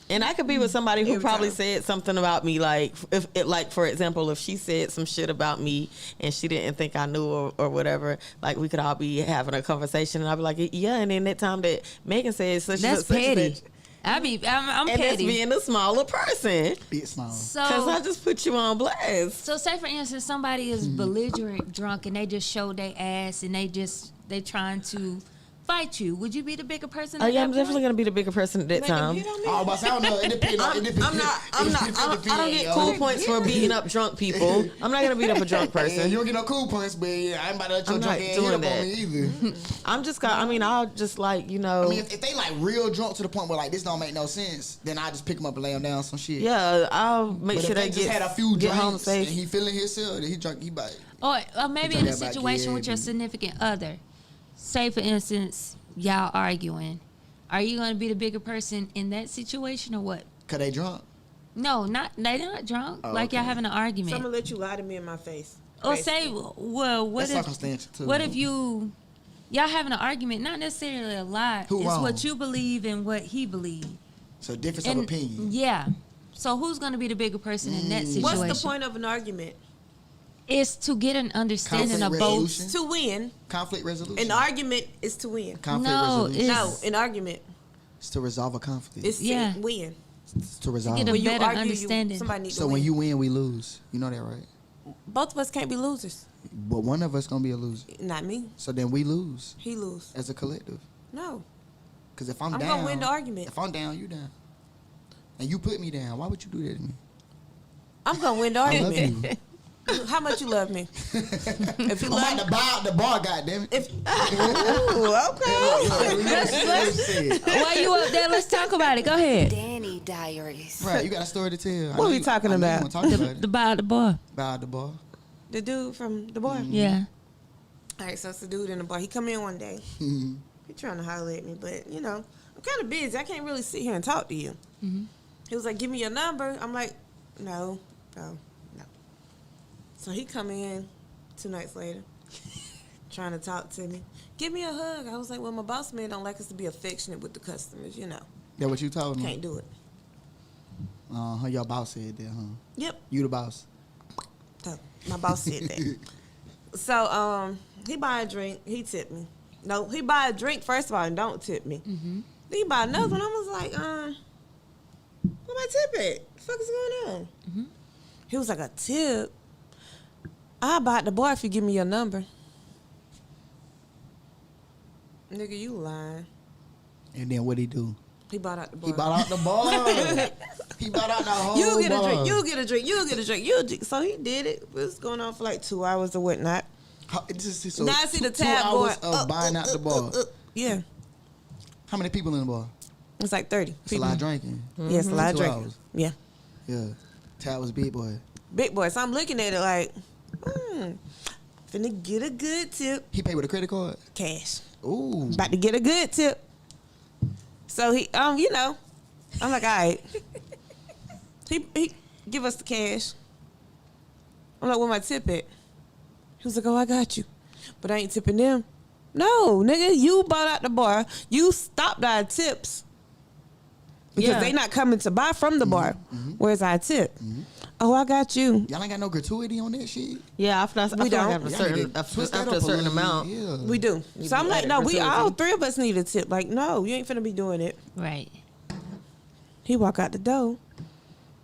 And I could be with somebody who Every probably time. said something about me, like if it, like for example, if she said some shit about me and she didn't think I knew or whatever, like we could all be having a conversation, and I'd be like, yeah. And then that time that Megan said such that's and such, petty. such, I'm and that's petty. being the smaller person, Big smile. because I So just put you on blast. so say for instance somebody is belligerent drunk and they just show their ass and they trying to fight you. Would you be the bigger person? Oh at yeah, that I'm point? definitely gonna be the bigger person at that time. Oh, but I don't know. It depends. It depends. I'm not- I don't get cool points for beating up drunk people. I'm not gonna beat up a drunk Yeah, person. you don't get no cool points, but yeah, I ain't about to let your I'm drunk not ass doing hit up that. on me either. I'm just got. I mean, I'll just like you know. I mean, if they like real drunk to the point where like this don't make no sense, then I just pick them up and lay them down some shit. yeah, I'll make But sure if they they just get had a few get home drinks and safe. he feeling himself, then he drunk, he bite. Or maybe You in a talk about situation with your Gabby. significant other. Say for instance, y'all arguing. Are you gonna be the bigger person in that situation or what? Cause they drunk. No, they're not drunk. Oh, like y'all okay. having an So I'm argument. gonna let you lie to me in my face. Or basically. say, well, what That's if circumstantial too. what if y'all having an argument, not necessarily a lie. Who it's wrong? what you believe and what he believes. So difference of And opinion. yeah. So who's gonna be the bigger person in that situation? What's the point of an argument? It's to get an understanding Conflict of both. resolution. To win. Conflict resolution. An argument is to win. Conflict No, resolution. it's- No, an argument It's to resolve a conflict. is Yeah. to win. It's to resolve. get a When you better argue, understanding. somebody needs So to when win. you win, we lose. You know that, right? Both of us can't be losers. But one of us gonna be a loser. Not me. So then we lose He lose. as a collective. No. Because if I'm I'm down, gonna win the argument. If I'm down, you down. And you put me down. Why would you do that to me? I'm gonna win the I love argument. you. How much you love me? If you I'm love about to buy out the bar, goddammit. if Ooh, okay. While you up there, let's talk about it. Go ahead. Danny Diaries. Right, you got a story to tell. What we talking about? Talk about The it. bar, the bar. Buy out the bar. The dude from the bar. Yeah. All right, so it's the dude in the bar. He come in one day. He trying to holler at me, but you know, I'm kind of busy. I can't really sit here and talk to you. He was like, "Give me your number." I'm like, "No. So he come in 2 nights later, trying to talk to me. Give me a hug. I was like, "Well, my boss man don't like us to be affectionate with the customers, you know. That what you told me? Can't do it." Your boss said that, huh? Yep. You the boss. So my boss said that. So he buy a drink. He tipped me. No, he buy a drink first of all and don't tip me. Then he buy another one. I was like, where my tip at? The fuck is going on? He was like, a tip? I'll buy at the bar if you give me your number. Nigga, you lying. And then what he do? He bought out the bar. He bought out the bar. He bought out the whole You get a bar. drink. You get a drink. You get a drink. You drink. So he did it. It was going on for like 2 hours or whatnot. So Now I see the 2 tab hours going of buying out the bar. Yeah, How many people in the bar? it's like 30. It's a lot of drinking. Yeah, it's a lot of 2 drinking. hours. Yeah. Yeah. Tab was big boy. Big boy. So I'm looking at it like, finna get a good tip. He paid with a credit card. Cash. Ooh. About to get a good tip. So he, you know, I'm like, all right. He give us the cash. I'm like, where my tip at? He was like, oh, I got you. But I ain't tipping them. No, nigga, you bought out the bar. You stopped our tips. Because they not coming to buy from the bar. Where's our tip? Oh, I got you. Y'all ain't got no gratuity on that shit? Yeah, after We don't. after a certain amount. Yeah. We do. So I'm like, no, we all 3 of us need a tip. Like, no, you ain't finna be doing it. Right. He walk out the door.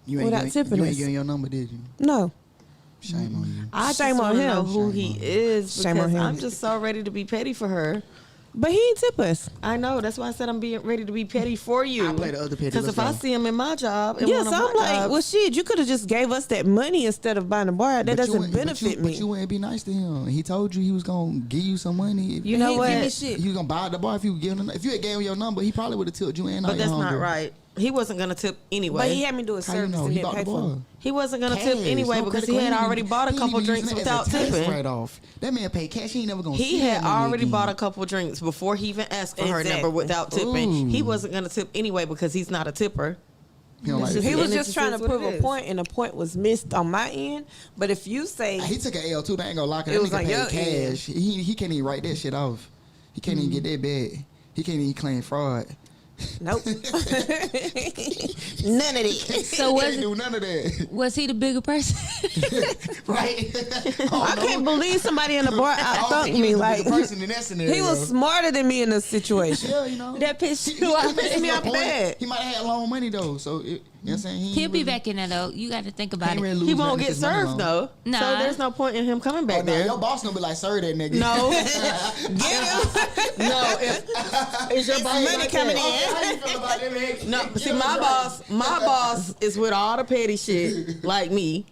You ain't without getting, tipping you us. ain't getting your number, did you? No. Shame on you. I Shame just on want to him. know who Shame he on him. is Shame on because him. I'm just so ready to be petty for her. But he ain't tip us. I know. That's why I said I'm being ready to be petty for you. I play the other petty. Because if I see him in my job, and Yeah, one so of my I'm like, jobs, well, shit, you could have just gave us that money instead of buying the bar. That doesn't benefit me. But you wouldn't be nice to him. He told you he was gonna give you some money. You know He what? give me shit. He was gonna buy at the bar if you give him. If you had gave him your number, he probably would have tipped you and but all that's your not hunger. right. He wasn't gonna tip anyway. But he had me do a How you service know? and He then bought pay the for bar. it. He wasn't gonna tip Cash, anyway no because credit he had card. already bought a He couple even drinks using it as without a tax tipping. write-off. That man paid cash. He ain't never gonna. He see had that money already again. bought a couple drinks before he even asked for her number Exactly. without tipping. Ooh. He wasn't gonna tip anyway because he's not a tipper. He don't like It's that. He was And it just just trying is to what prove it a is. point, and the point was missed on my end. But if you say, He took an L too. They ain't gonna lock it. It That was nigga on paid your end. cash. He can't even write that shit off. He can't even get that bad. He can't even claim fraud. nope, none of it. So He can't do none of that. was he the bigger person? Right? I can't believe somebody in the bar out-thunked me. Like, person in that scenario. he was smarter than me in this situation. Yeah, you know. That pissed you off. Pissed me off bad. He might have had loan money though, so you know what I'm saying. He'll be back in there though. You got to think about it. He won't get served though. Nah. So there's no point in him coming back Oh, no, there. your boss gonna be like, "Sir, that nigga." No, Get him. no. Is your boss money like coming that? in. How you feel about that, nigga? No, see, my boss is with all the petty shit, like me.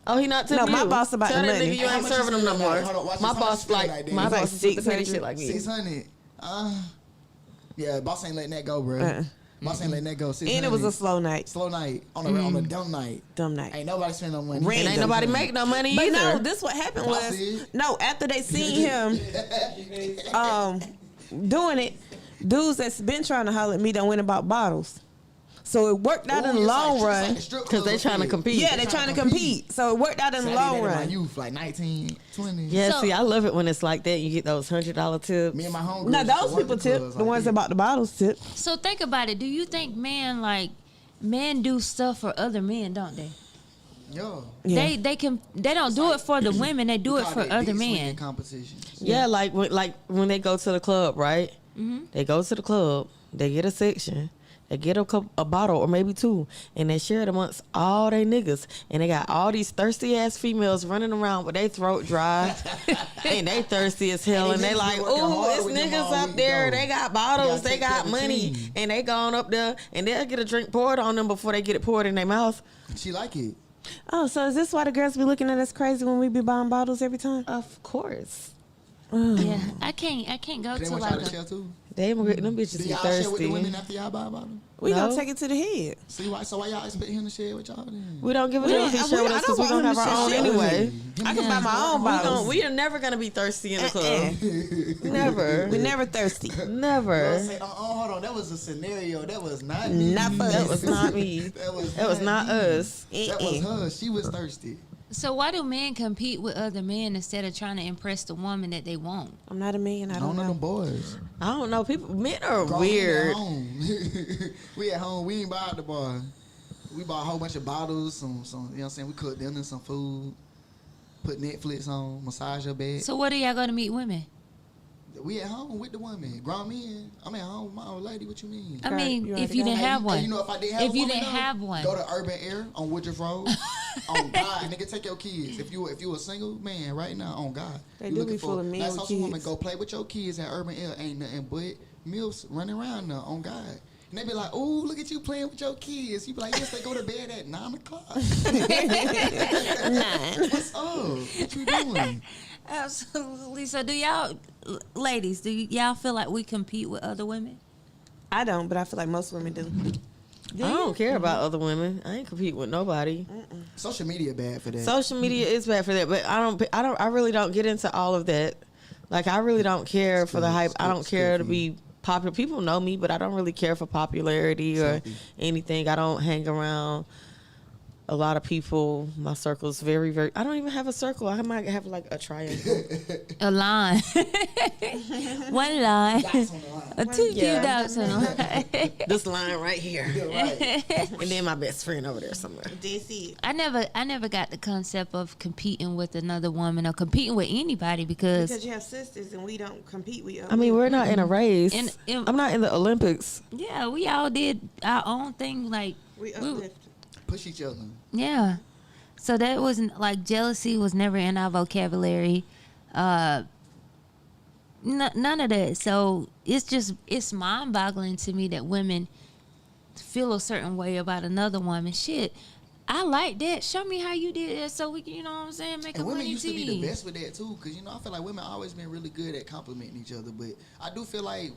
Oh, he not tipping No, my you. boss about Tell the that money. nigga you How ain't much serving you him no spend more. that night? Hold on, watch My this. How much boss you spend like that day? my It's like boss is with the petty 600. shit like me. 600. Yeah, boss ain't letting that go, bro. Boss ain't letting that go. 600. And it was a slow night. slow night on a dumb night. Dumb night. Ain't nobody spend no money. Random. And ain't nobody make no money But either. no, this what happened Boss was did. no. After they seen him, doing it, dudes that's been trying to holler at me done went and bought bottles. So it worked out in the long run. Because they trying to compete. Yeah, they trying to compete. So it worked out in the long My run. youth, like 19, 20. Yeah, So- see, I love it when it's like that. You get those $100 tips. Me and my homegirls. Now used to those work people the tip. clubs The like ones that. that bought the bottles tip. So think about it. Do you think men do stuff for other men, don't they? Yo. Yeah. They don't do it for the women. They do it for other men. Competition. Yeah, like when they go to the club, right? They go to the club, they get a section, they get a bottle or maybe 2, and they share it amongst all they niggas. And they got all these thirsty ass females running around with their throat dry, and they thirsty as hell. And And they these like, be working ooh, hard it's with them niggas all up week there. though. They got You bottles, gotta they take care got of the money, team. and they gone up there, and they'll get a drink poured on them before they get it poured in their mouth. She like it. Oh, so is this why the girls be looking at us crazy when we be buying bottles every time? Of course. Yeah, I can't go They to want like y'all to a. share too. Them bitches Do be y'all share with the thirsty. women after y'all buy a bottle? We No. gonna take it to the head. See why? So why y'all expect him to share with y'all then? We don't give a damn if he I share with don't us because we want gonna him have to our own share shit with anyway. I can buy my own bottles. We are never gonna be thirsty in the club. Never. We never thirsty. Never. Say, hold on, that was a scenario. That was not me. Not for That us. was not me. That was not me. us. That was her. She was thirsty. So why do men compete with other men instead of trying to impress the woman that they want? I'm not a man. I I don't don't know know. them boys. I don't know. Men are Grown weird. men at home. We at home. We ain't buy at the bar. We bought a whole bunch of bottles. Some. You know what I'm saying? We cooked dinner, some food. Put Netflix on. Massage your bed. So what are y'all going to meet women? We at home with the women. Grown men. I'm at home with my old lady. What you mean? I Right, mean, you if already you got didn't it. have one. And you know, if I didn't have If one, you didn't though, have one. go to Urban Air on Woodruff Road. On God, nigga, take your kids. If you a single man right now, on God, They you do looking be full of men nice with hustle woman, kids. go play with your kids at Urban Air. Ain't nothing but milfs running around there, on God. And they be like, "Oh, look at you playing with your kids." You be like, "Yes, they go to bed at 9 o'clock." 9. What's up? What you doing? Absolutely. So do y'all, ladies, y'all feel like we compete with other women? I don't, but I feel like most women do. I don't care about other women. I ain't compete with nobody. Social media bad for that. Social media is bad for that, but I really don't get into all of that. Like, I really don't care for the hype. I don't care to be popular. People know me, but I don't really care for popularity or anything. I don't hang around a lot of people. My circle's very, very. I don't even have a circle. I might have like a triangle. A line. One line. Dots on the line. Two Yeah. dots on the line. This line right here, Yeah, right. and then my best friend over there somewhere. That's it. I never got the concept of competing with another woman or competing with anybody because Because you have sisters and we don't compete with you. I mean, we're not in a race. And- I'm not in the Olympics. yeah, we all did our own thing. Like we uplift. Push each other. yeah, so that wasn't like jealousy was never in our vocabulary. None of that. So it's mind boggling to me that women feel a certain way about another woman. Shit, I like that. Show me how you did that so we can, you know what I'm saying, make And a women money used to be team. the best with that too, because I feel like women always been really good at complimenting each other. But I do feel like, you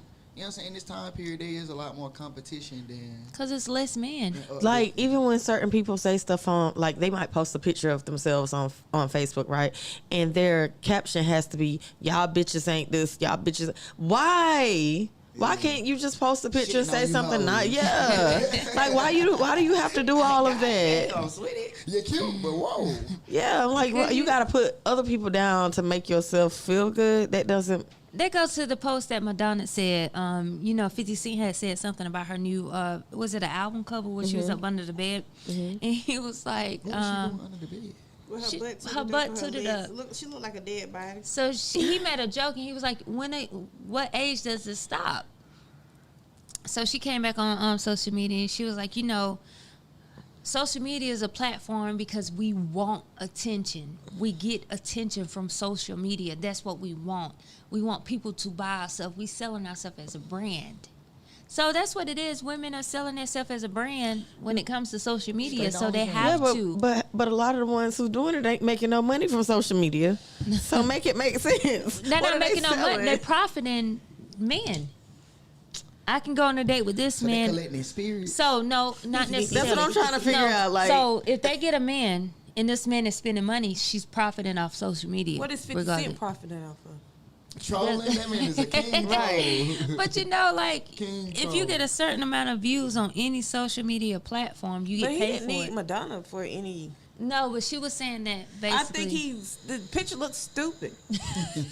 know what I'm saying, in this time period there is a lot more competition than Cause it's less men. Like, even when certain people say stuff on, like, they might post a picture of themselves on Facebook, right? And their caption has to be, "Y'all bitches ain't this, y'all bitches." Why? Why can't you just post a picture and Shitting say on you something? hoes. Not yeah. Like, why do you have to do all of that? Oh, sweetie. you're cute, but whoa. Yeah, I'm like, well, you got to put other people down to make yourself feel good. That doesn't. That goes to the post that Madonna said. 50 Cent had said something about her new, was it an album cover where she was up under the bed? And he was like, What was she doing under the bed? With her She- butt her tooted butt up, tooted legs. up. Look, she looked like a dead body. so he made a joke and he was like, what age does it stop? So she came back on social media and she was like, social media is a platform because we want attention. We get attention from social media. That's what we want. We want people to buy ourselves. We selling ourselves as a brand. So that's what it is. Women are selling themselves as a brand when it comes to social media. So they have to. But a lot of the ones who doing it ain't making no money from social media. So make it make sense. They're What not are they making no money. selling? They're profiting men. I can go on a date with this So they man. collecting experience. So no, not necessarily. That's what I'm trying to figure out, like- so if they get a man and this man is spending money, she's profiting off social media. What is 50 regardless. Cent profiting off of? Trolling, that man is a king troll. But King if you troll. get a certain amount of views on any social media platform, you But get he paid didn't for need it. Madonna for any. No, but she was saying that basically. I think the picture looks stupid.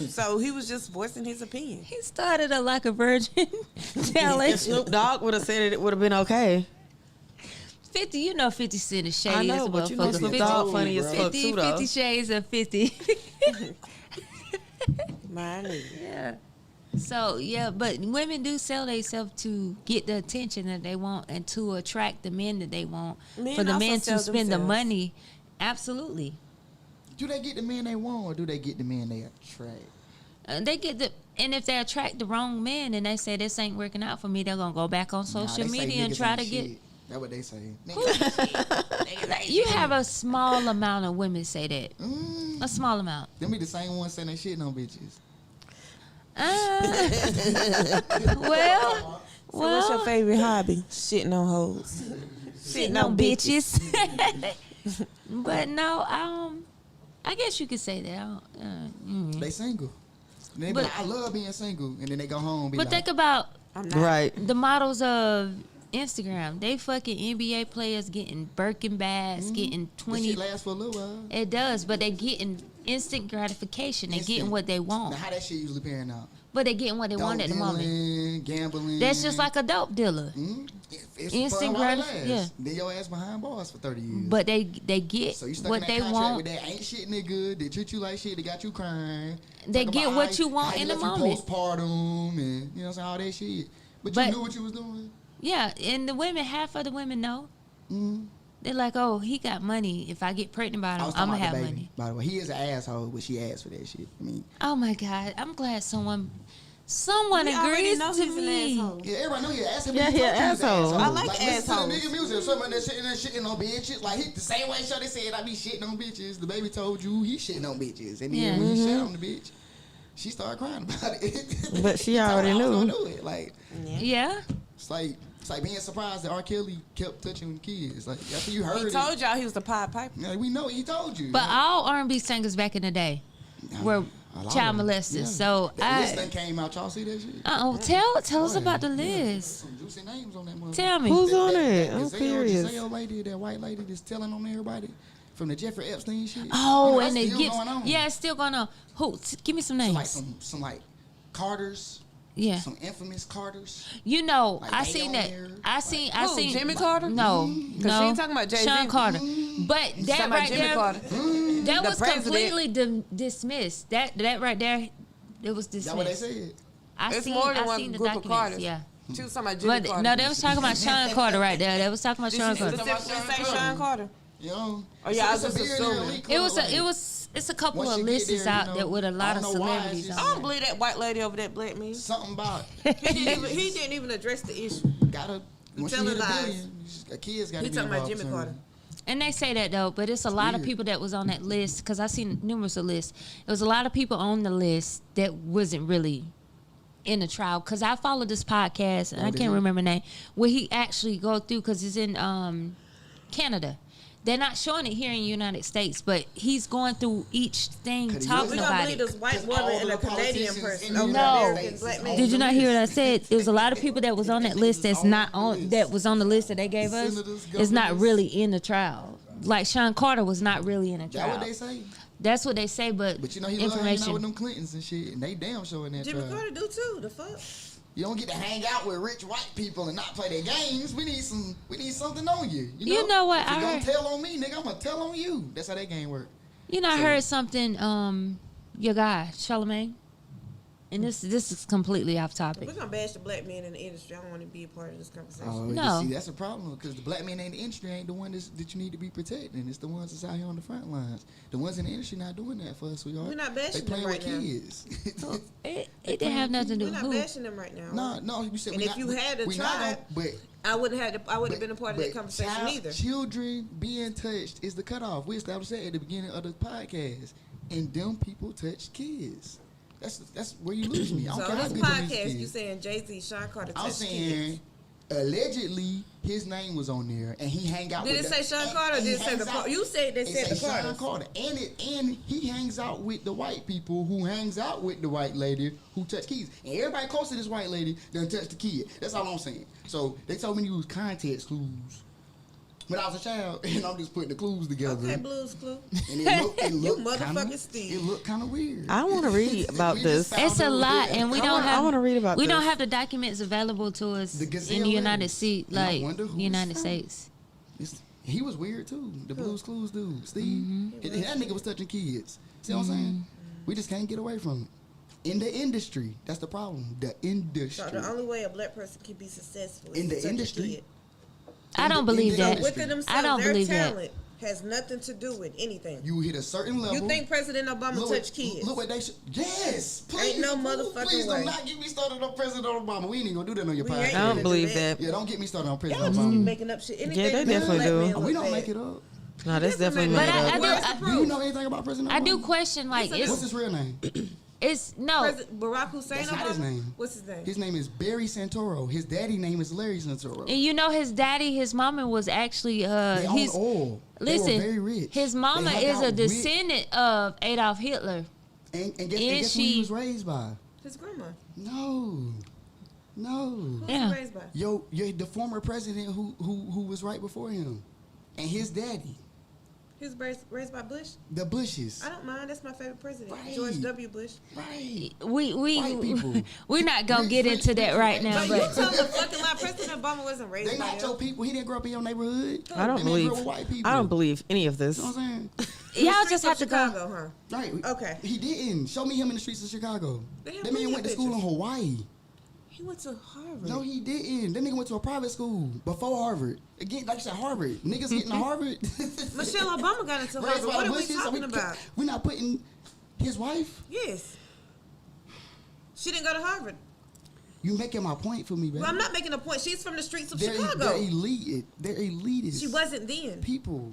So he was just voicing his opinion. he started a like a virgin If challenge. Snoop Dogg would have said it would have been okay. 50, 50 Cent is shady I as know, a but you know motherfucker. Snoop 50, Dogg funny as fuck 50, too, though. 50 shades of 50. My nigga. Yeah. So yeah, but women do sell themselves to get the attention that they want and to attract the men that they want. Men for the also men sell to spend the themselves. money. Absolutely. Do they get the men they want, or do they get the men they attract? They get the and if they attract the wrong man and they say this ain't working out for me, they're gonna go back on social Nah, they say media and niggas try ain't to get. shit. That's what they say. You have a small amount of women say that. Mm, A small amount. them be the same ones saying they shit on bitches. Well, So what's your favorite hobby? Shitting on hoes. Shitting on bitches. But no, I guess you could say that. They single. And they be But- like, I love being single, and then they go home. And be But like, think about I'm not. Right. the models of Instagram. They fucking NBA players getting Birkin bags, getting this 20. shit lasts for a little while. It does, but they getting instant gratification. They getting Instant. what they want. Now, how that shit usually paying out? But they getting what they want at the moment. Dealing, gambling. That's just like a dope dealer. It's instant fun while it gratif- lasts. yeah. Then your ass behind bars for 30 years. But they get so you stuck what in that they contract want. with that ain't shit nigga. They treat you like shit. They got you crying. They Talk get about what how you want he in the left you moment. Postpartum and you know what I'm saying, all that shit. But But- you knew what you was doing. Yeah, and the women, half of the women know. They're like, oh, he got money. If I get pregnant by I him, was I'm talking gonna about have the baby. money. By the way, he is an asshole, but she asked for that shit. I mean, Oh my God, I'm glad someone We already agrees know to he's an me. asshole. yeah, everybody know he an asshole. Yeah, but he an told you he's an asshole. I like listen to assholes. the nigga music. Somebody that shitting on bitches. Like, he, the same way Shorty said I be shitting on bitches. The baby told you he shitting on bitches. And then Yeah. when he shit on the bitch, she started crying about it. But she already I was knew. gonna do it. Like, Yeah, it's like being surprised that R. Kelly kept touching kids. Like, after you heard He it. told y'all he was the Pied Piper. Yeah, we know he told you. but Like, all R&B singers back in the day were a lot child of them. molesters. Yeah. So that list I, that came out. Y'all see that shit? tell us Boy, about the yeah, list. some juicy names on that motherfucker. Tell me. Who's on it? That I'm Gazelle- curious. Gazelle lady, that white lady that's telling on everybody from the Jeffrey Epstein shit. Oh, You know, and that's it still gets going on. yeah, it's still going on. Who? Give me some names. Like some like Carters, yeah, some infamous Carters. you know, Like I they seen on that. there. I Who, seen Jimmy Carter? No, Cause no. she ain't talking about Jay-Z. Sean Carter. But that Talking about right Jimmy there, Carter. that The was president. completely dismissed. That right there, it was dismissed. That's what they said. I It's seen, more than I one seen the group of documents. Carters. Yeah. She was talking about Jimmy But Carter. no, they was talking about Sean Carter right there. They was talking about Did Sean she Carter. specifically say Sean Carter? You know? Oh, yeah, I It's was a just billionaire assuming. elite It was club, like, it's a couple once of you get lists there, out you know, there with a lot I of don't know why, it's celebrities just- I on don't there. believe that white lady over that black man. something about He didn't even address the issue. gotta once you telling hit a lies. billion, a kid's gotta He be talking about involved Jimmy somewhere. Carter. And they say that though, but it's a lot of weird. people that was on that list because I seen numerous of lists. It was a lot of people on the list that wasn't really in the trial because I followed this podcast and I did can't you? remember the name where he actually go through because it's in Canada. They're not showing it here in the United States, but he's going through each thing Could you talking We imagine? gonna about believe it. this white Because woman all and the a Canadian politicians person in over the the No. American black man. Did you not hear what I said? There was a lot of people that was on that list that's not on that was on the list that they gave us. Senators, It's not governors. really in the trial. Like Sean Carter was not really in the That trial. what they say? That's what they say, but But you know he love hanging out with information. them Clintons and shit, and they damn sure in that Jimmy trial. Carter do too. The fuck? You don't get to hang out with rich white people and not play their games. We need something on you. You know what? If you I don't heard- tell on me, nigga, I'm gonna tell on you. That's how that game work. You know, I heard something. Your guy Charlamagne, and this is completely off topic. We're gonna bash the black man in the industry. I don't want to be a part of this conversation. Oh, No. see, that's a problem because the black man in the industry ain't the one that you need to be protecting. It's the ones that's out here on the front lines. The ones in the industry not doing that for us, sweetheart. We're not bashing They playing them right with now. kids. It didn't have nothing to We're do not with who. bashing them right now. no, you said And we if not, you had a we not tribe, gonna- but I wouldn't have been a part of that but conversation either. Children being touched is the cutoff. We established that at the beginning of the podcast, and them people touch kids. That's where you lose me. I don't So care how this good your music podcast, is. you saying Jay-Z, Sean Carter I'm touched saying kids. allegedly his name was on there, and he hang out. Did with it the- say Sean and- Carter or and did he it say the hangs out- Car- You said they it said the say Sean Carters. Carter, and he hangs out with the white people who hangs out with the white lady who touch kids, and everybody close to this white lady done touch the kid. That's all I'm saying. So they told me to use context clues. When I was a child, and I'm just putting the clues together. Okay, Blues Clue. And it looked motherfucking kinda, Steve. It looked kind of weird. I want to read about We this. just found It's a out lot, that- and we I don't wanna- have. I wanna read about We don't this. have the documents available to us The in Gazelle the United lady. States, And I like wonder who United it's from. States. He was weird too. The Blues Clues dude, Steve. That nigga was touching kids. See what I'm saying? We just can't get away from it. In the industry, that's the problem. The industry. So the only way a black person can be successful is In the to touch a industry? kid. I don't believe the that. industry. Within themselves, I don't their believe that. talent has nothing to do with anything. You hit a certain level. You think President Obama Look touched what- kids? Look what they should. Yes, please. Ain't no motherfucking Please way. do not get me started on President Obama. We ain't even gonna do that on your We ain't podcast. I gonna don't do believe that. that. Yeah, don't get me started on Y'all President just be Obama. making up shit. Anything they to make a definitely black do. man Oh, look we don't bad. make it up. No, that's definitely But made I up. do- Where's the Do proof? you know anything about President Obama? I do question like Listen, it's What's his real name? It's no. President Barack Hussein That's Obama? not his name. What's his name? His name is Barry Santoro. His daddy name is Larry Santoro. And you know his daddy, his mama was actually They own he's oil. listen. They were very rich. His mama They is helped a out descendant of Adolf Hitler. And guess who he was raised by? His grandma. No. Who's Yeah. he raised by? The former president who was right before him. And his daddy. He was raised by Bush? The Bushes. I don't mind. That's my favorite president. Right. George W. Bush. Right. We people. we're not gonna get into that right now, But you but tell the fucking lie. President Obama wasn't raised They by not him. your people. He didn't grow up in your neighborhood. I don't That man believe. grew up with white people. I don't believe any of this. You know what I'm saying? y'all just have to go. Chicago, huh? Right. Okay. He didn't. Show me him in the streets of Chicago. They have That man plenty went of to school in pictures. Hawaii. He went to Harvard. No, he didn't. That nigga went to a private school before Harvard. Again, like you said, Harvard. Niggas getting to Harvard. Michelle Obama got into Raised Harvard. by What the are we Bushes? talking about? We not putting his wife. Yes. She didn't go to Harvard. You making my point for me, baby. Well, I'm not making a point. She's from the streets of They're Chicago. elite. They're elitist. She wasn't then. people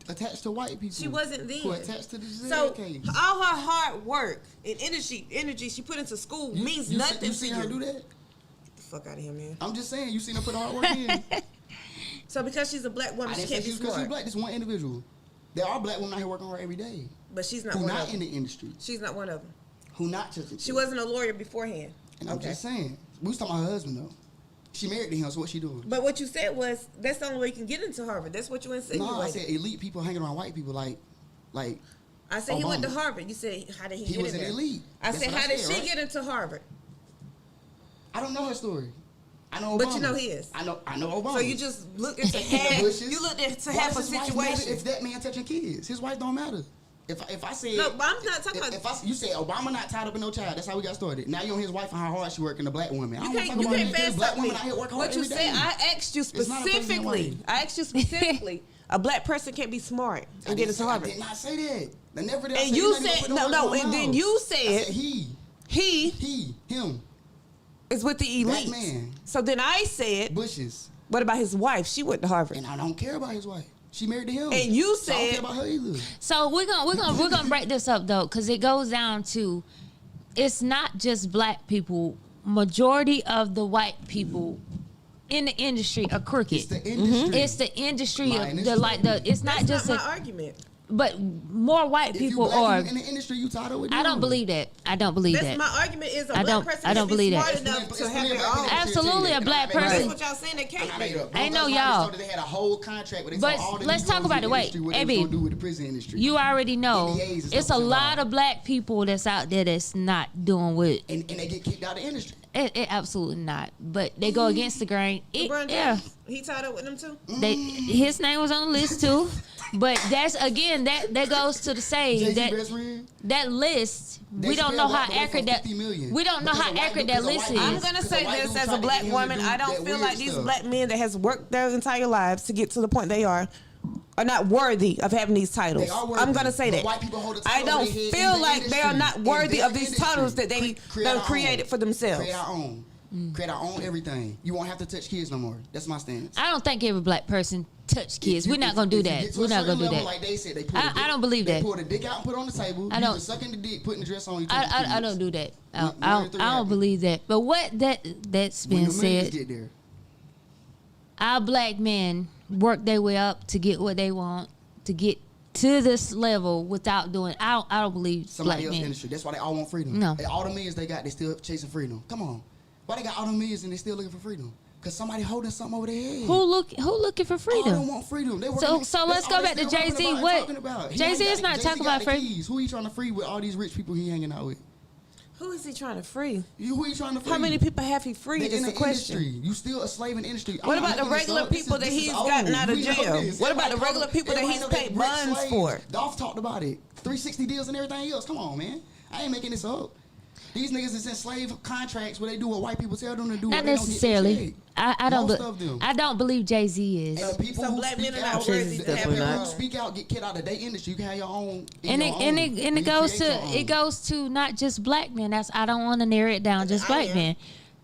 attached to white people. She wasn't then. Who attached to the So case. all her hard work and energy she put into school means nothing You to seen you. her do that? Get the fuck out of here, man. I'm just saying, you seen her put hard work in. So because she's a black woman, I she didn't say can't be she's because she's smart. black. This one individual. There are black women out here working hard every day. But she's not Who one not of in them. the industry. She's not one of them. Who not touching. She wasn't a lawyer beforehand. And I'm just saying. We was talking about her husband though. She married to him, so what she doing? But what you said was that's the only way you can get into Harvard. That's what you insinuated. No, I said elite people hanging around white people like I said he went to Obama. Harvard. You said how did he He get was in an there? elite. I That's said what how did she right? get into Harvard? I don't know her story. I know Obama. But you know his. I know Obama. So you just looked into The half. Bushes. You looked into Why half a does his wife matter situation. if that man touching kids, his wife don't matter. If I said No, but I'm not talking about. you say Obama not tied up in no child, that's how we got started. Now you on his wife and how hard she working, the black woman. I You don't can't, wanna you talk can't about fast black up me. women out here work hard What you every said, day. I asked you It's not a president specifically. wife. I asked you specifically. A black person can't be smart I and get into I Harvard. did not say that. I never did. I And say you nothing said but the no, words no, out my and then mouth. you I said said him, is with the Black elites. man. So then I said, Bushes, what about his wife? She went to Harvard. and I don't care about his wife. She married to him. And you So I don't said- care about her either. So we're gonna break this up though, because it goes down to it's not just black people. Majority of the white people in the industry are crooked. It's the industry. It's the industry My of industry. the like the. It's not That's just not my a, argument. but more white If you people black are. in the industry, you tied up with I don't them. believe that. I don't believe That's that. my argument. Is a I black don't- person I don't can't be believe that. smart It's enough plenty- to it's have plenty their of black own. people Absolutely, a black That's person. what y'all saying. They I'm can't not made be. up. I know Those y'all. started, They had a whole contract where they But saw all the let's talk Negroes about in it. the Wait, industry, what they AB. was gonna do with the prison industry. You already know NDAs and it's a stuff was lot involved. of black people that's out there that's not doing what and they get kicked out of the industry. it absolutely not. But they go against the grain. LeBron Yeah. James, he tied up with them too. His name was on the list too. But that's again that goes to the say Jay-Z that best friend. that list They we don't should know be how walked away accurate from that 50 million. we don't know Because how a white accurate dude- that because a list white I'm is. dude- gonna Because say a white this dude as a tried to black get him to woman. do I don't that feel weird like these stuff. black men that has worked their entire lives to get to the point they are not worthy of having these titles. They are worthy, I'm gonna say but that. white people hold the I title don't over their head feel in the like they are industry. not In worthy their of these industry. titles that they Create done our created own. for themselves. Create our own. Create our own everything. You won't have to touch kids no more. That's my stance. I don't think every black person touch kids. We're not gonna do that. We're not gonna do that. Like they said, they I don't believe they that. pull the dick out and put it on the table. I You don't- was sucking the dick, putting the dress on. You I don't do that. I When don't the rapping. believe that. But what that's When been the millions said, get there. our black men work their way up to get what they want, to get to this level without doing. I don't believe Somebody black else's men. industry. That's why they all want freedom. No. And all the millions they got, they still chasing freedom. Come on. Why they got all the millions and they still looking for freedom? Because somebody holding something over their head. Who looking for All freedom? them want freedom. They So- working- so that's let's all go they back to still rapping Jay-Z. about and What- talking about. He Jay-Z ain't is got- not Jay-Z talking got about the freedom. keys. Who he trying to free with all these rich people he hanging out with? Who is he trying to free? Who he trying to free? How many people have he They freed? in Is the the question. industry. You still a slave in the industry. What I'm not about the making this regular up. This people is- that this is he's old. gotten out of We know jail? this. What about Everybody the regular know- people that everybody he's know they paid rich bonds slaves. for? Dolph talked about it. 360 deals and everything else. Come on, man. I ain't making this up. These niggas is in slave contracts where they do what white people tell them to do. Not or they don't get their necessarily. check. I don't. Most of them. I don't believe Jay-Z is. And the people So who black speak men are not out, worthy to have people their who own. speak out get kicked out of their industry. You can have your own. And it goes to not just black men. I don't want to narrow it down just I black am. men.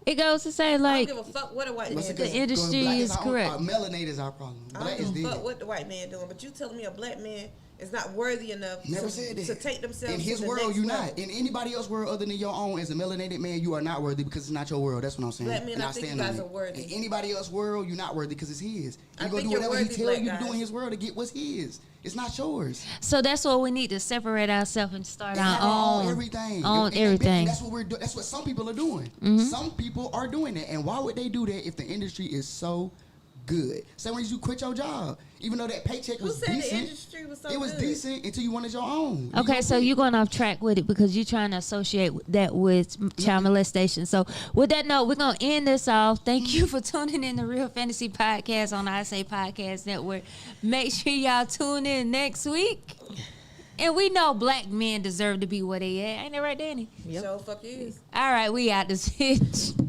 It goes to say I like don't give a fuck what a white man What's it doing. the industry black is our own- correct. Melanated is our problem. I Black is don't give a dead. fuck what the white man doing, but you telling me a black man is not worthy enough Never to, said that. to take themselves in his to the world, next you're level. not. In anybody else's world other than your own, as a melanated man, you are not worthy because it's not your world. That's what I'm saying. Black men, And I think stand you on guys it. are worthy. In anybody else's world, you're not worthy because it's his. I You gonna think do you're whatever he worthy, tell black you to do guys. in his world to get what's his. It's not yours. So that's what we need to separate ourselves and start And have our own everything. on And everything. that's what we're doing. That's what some people are doing. Some people are doing it. And why would they do that if the industry is so good? Same way as you quit your job, even though that paycheck Who was said decent. the industry was so It was good? decent until you wanted your own. Okay, so you're going off track with it because you're trying to associate that with child molestation. So with that note, we're going to end this off. Thank you for tuning in to Real Fantasy Podcast on I Say Podcast Network. Make sure y'all tune in next week. And we know black men deserve to be where they at. Ain't that right, Danny? So fuck is. All right, we out this bitch.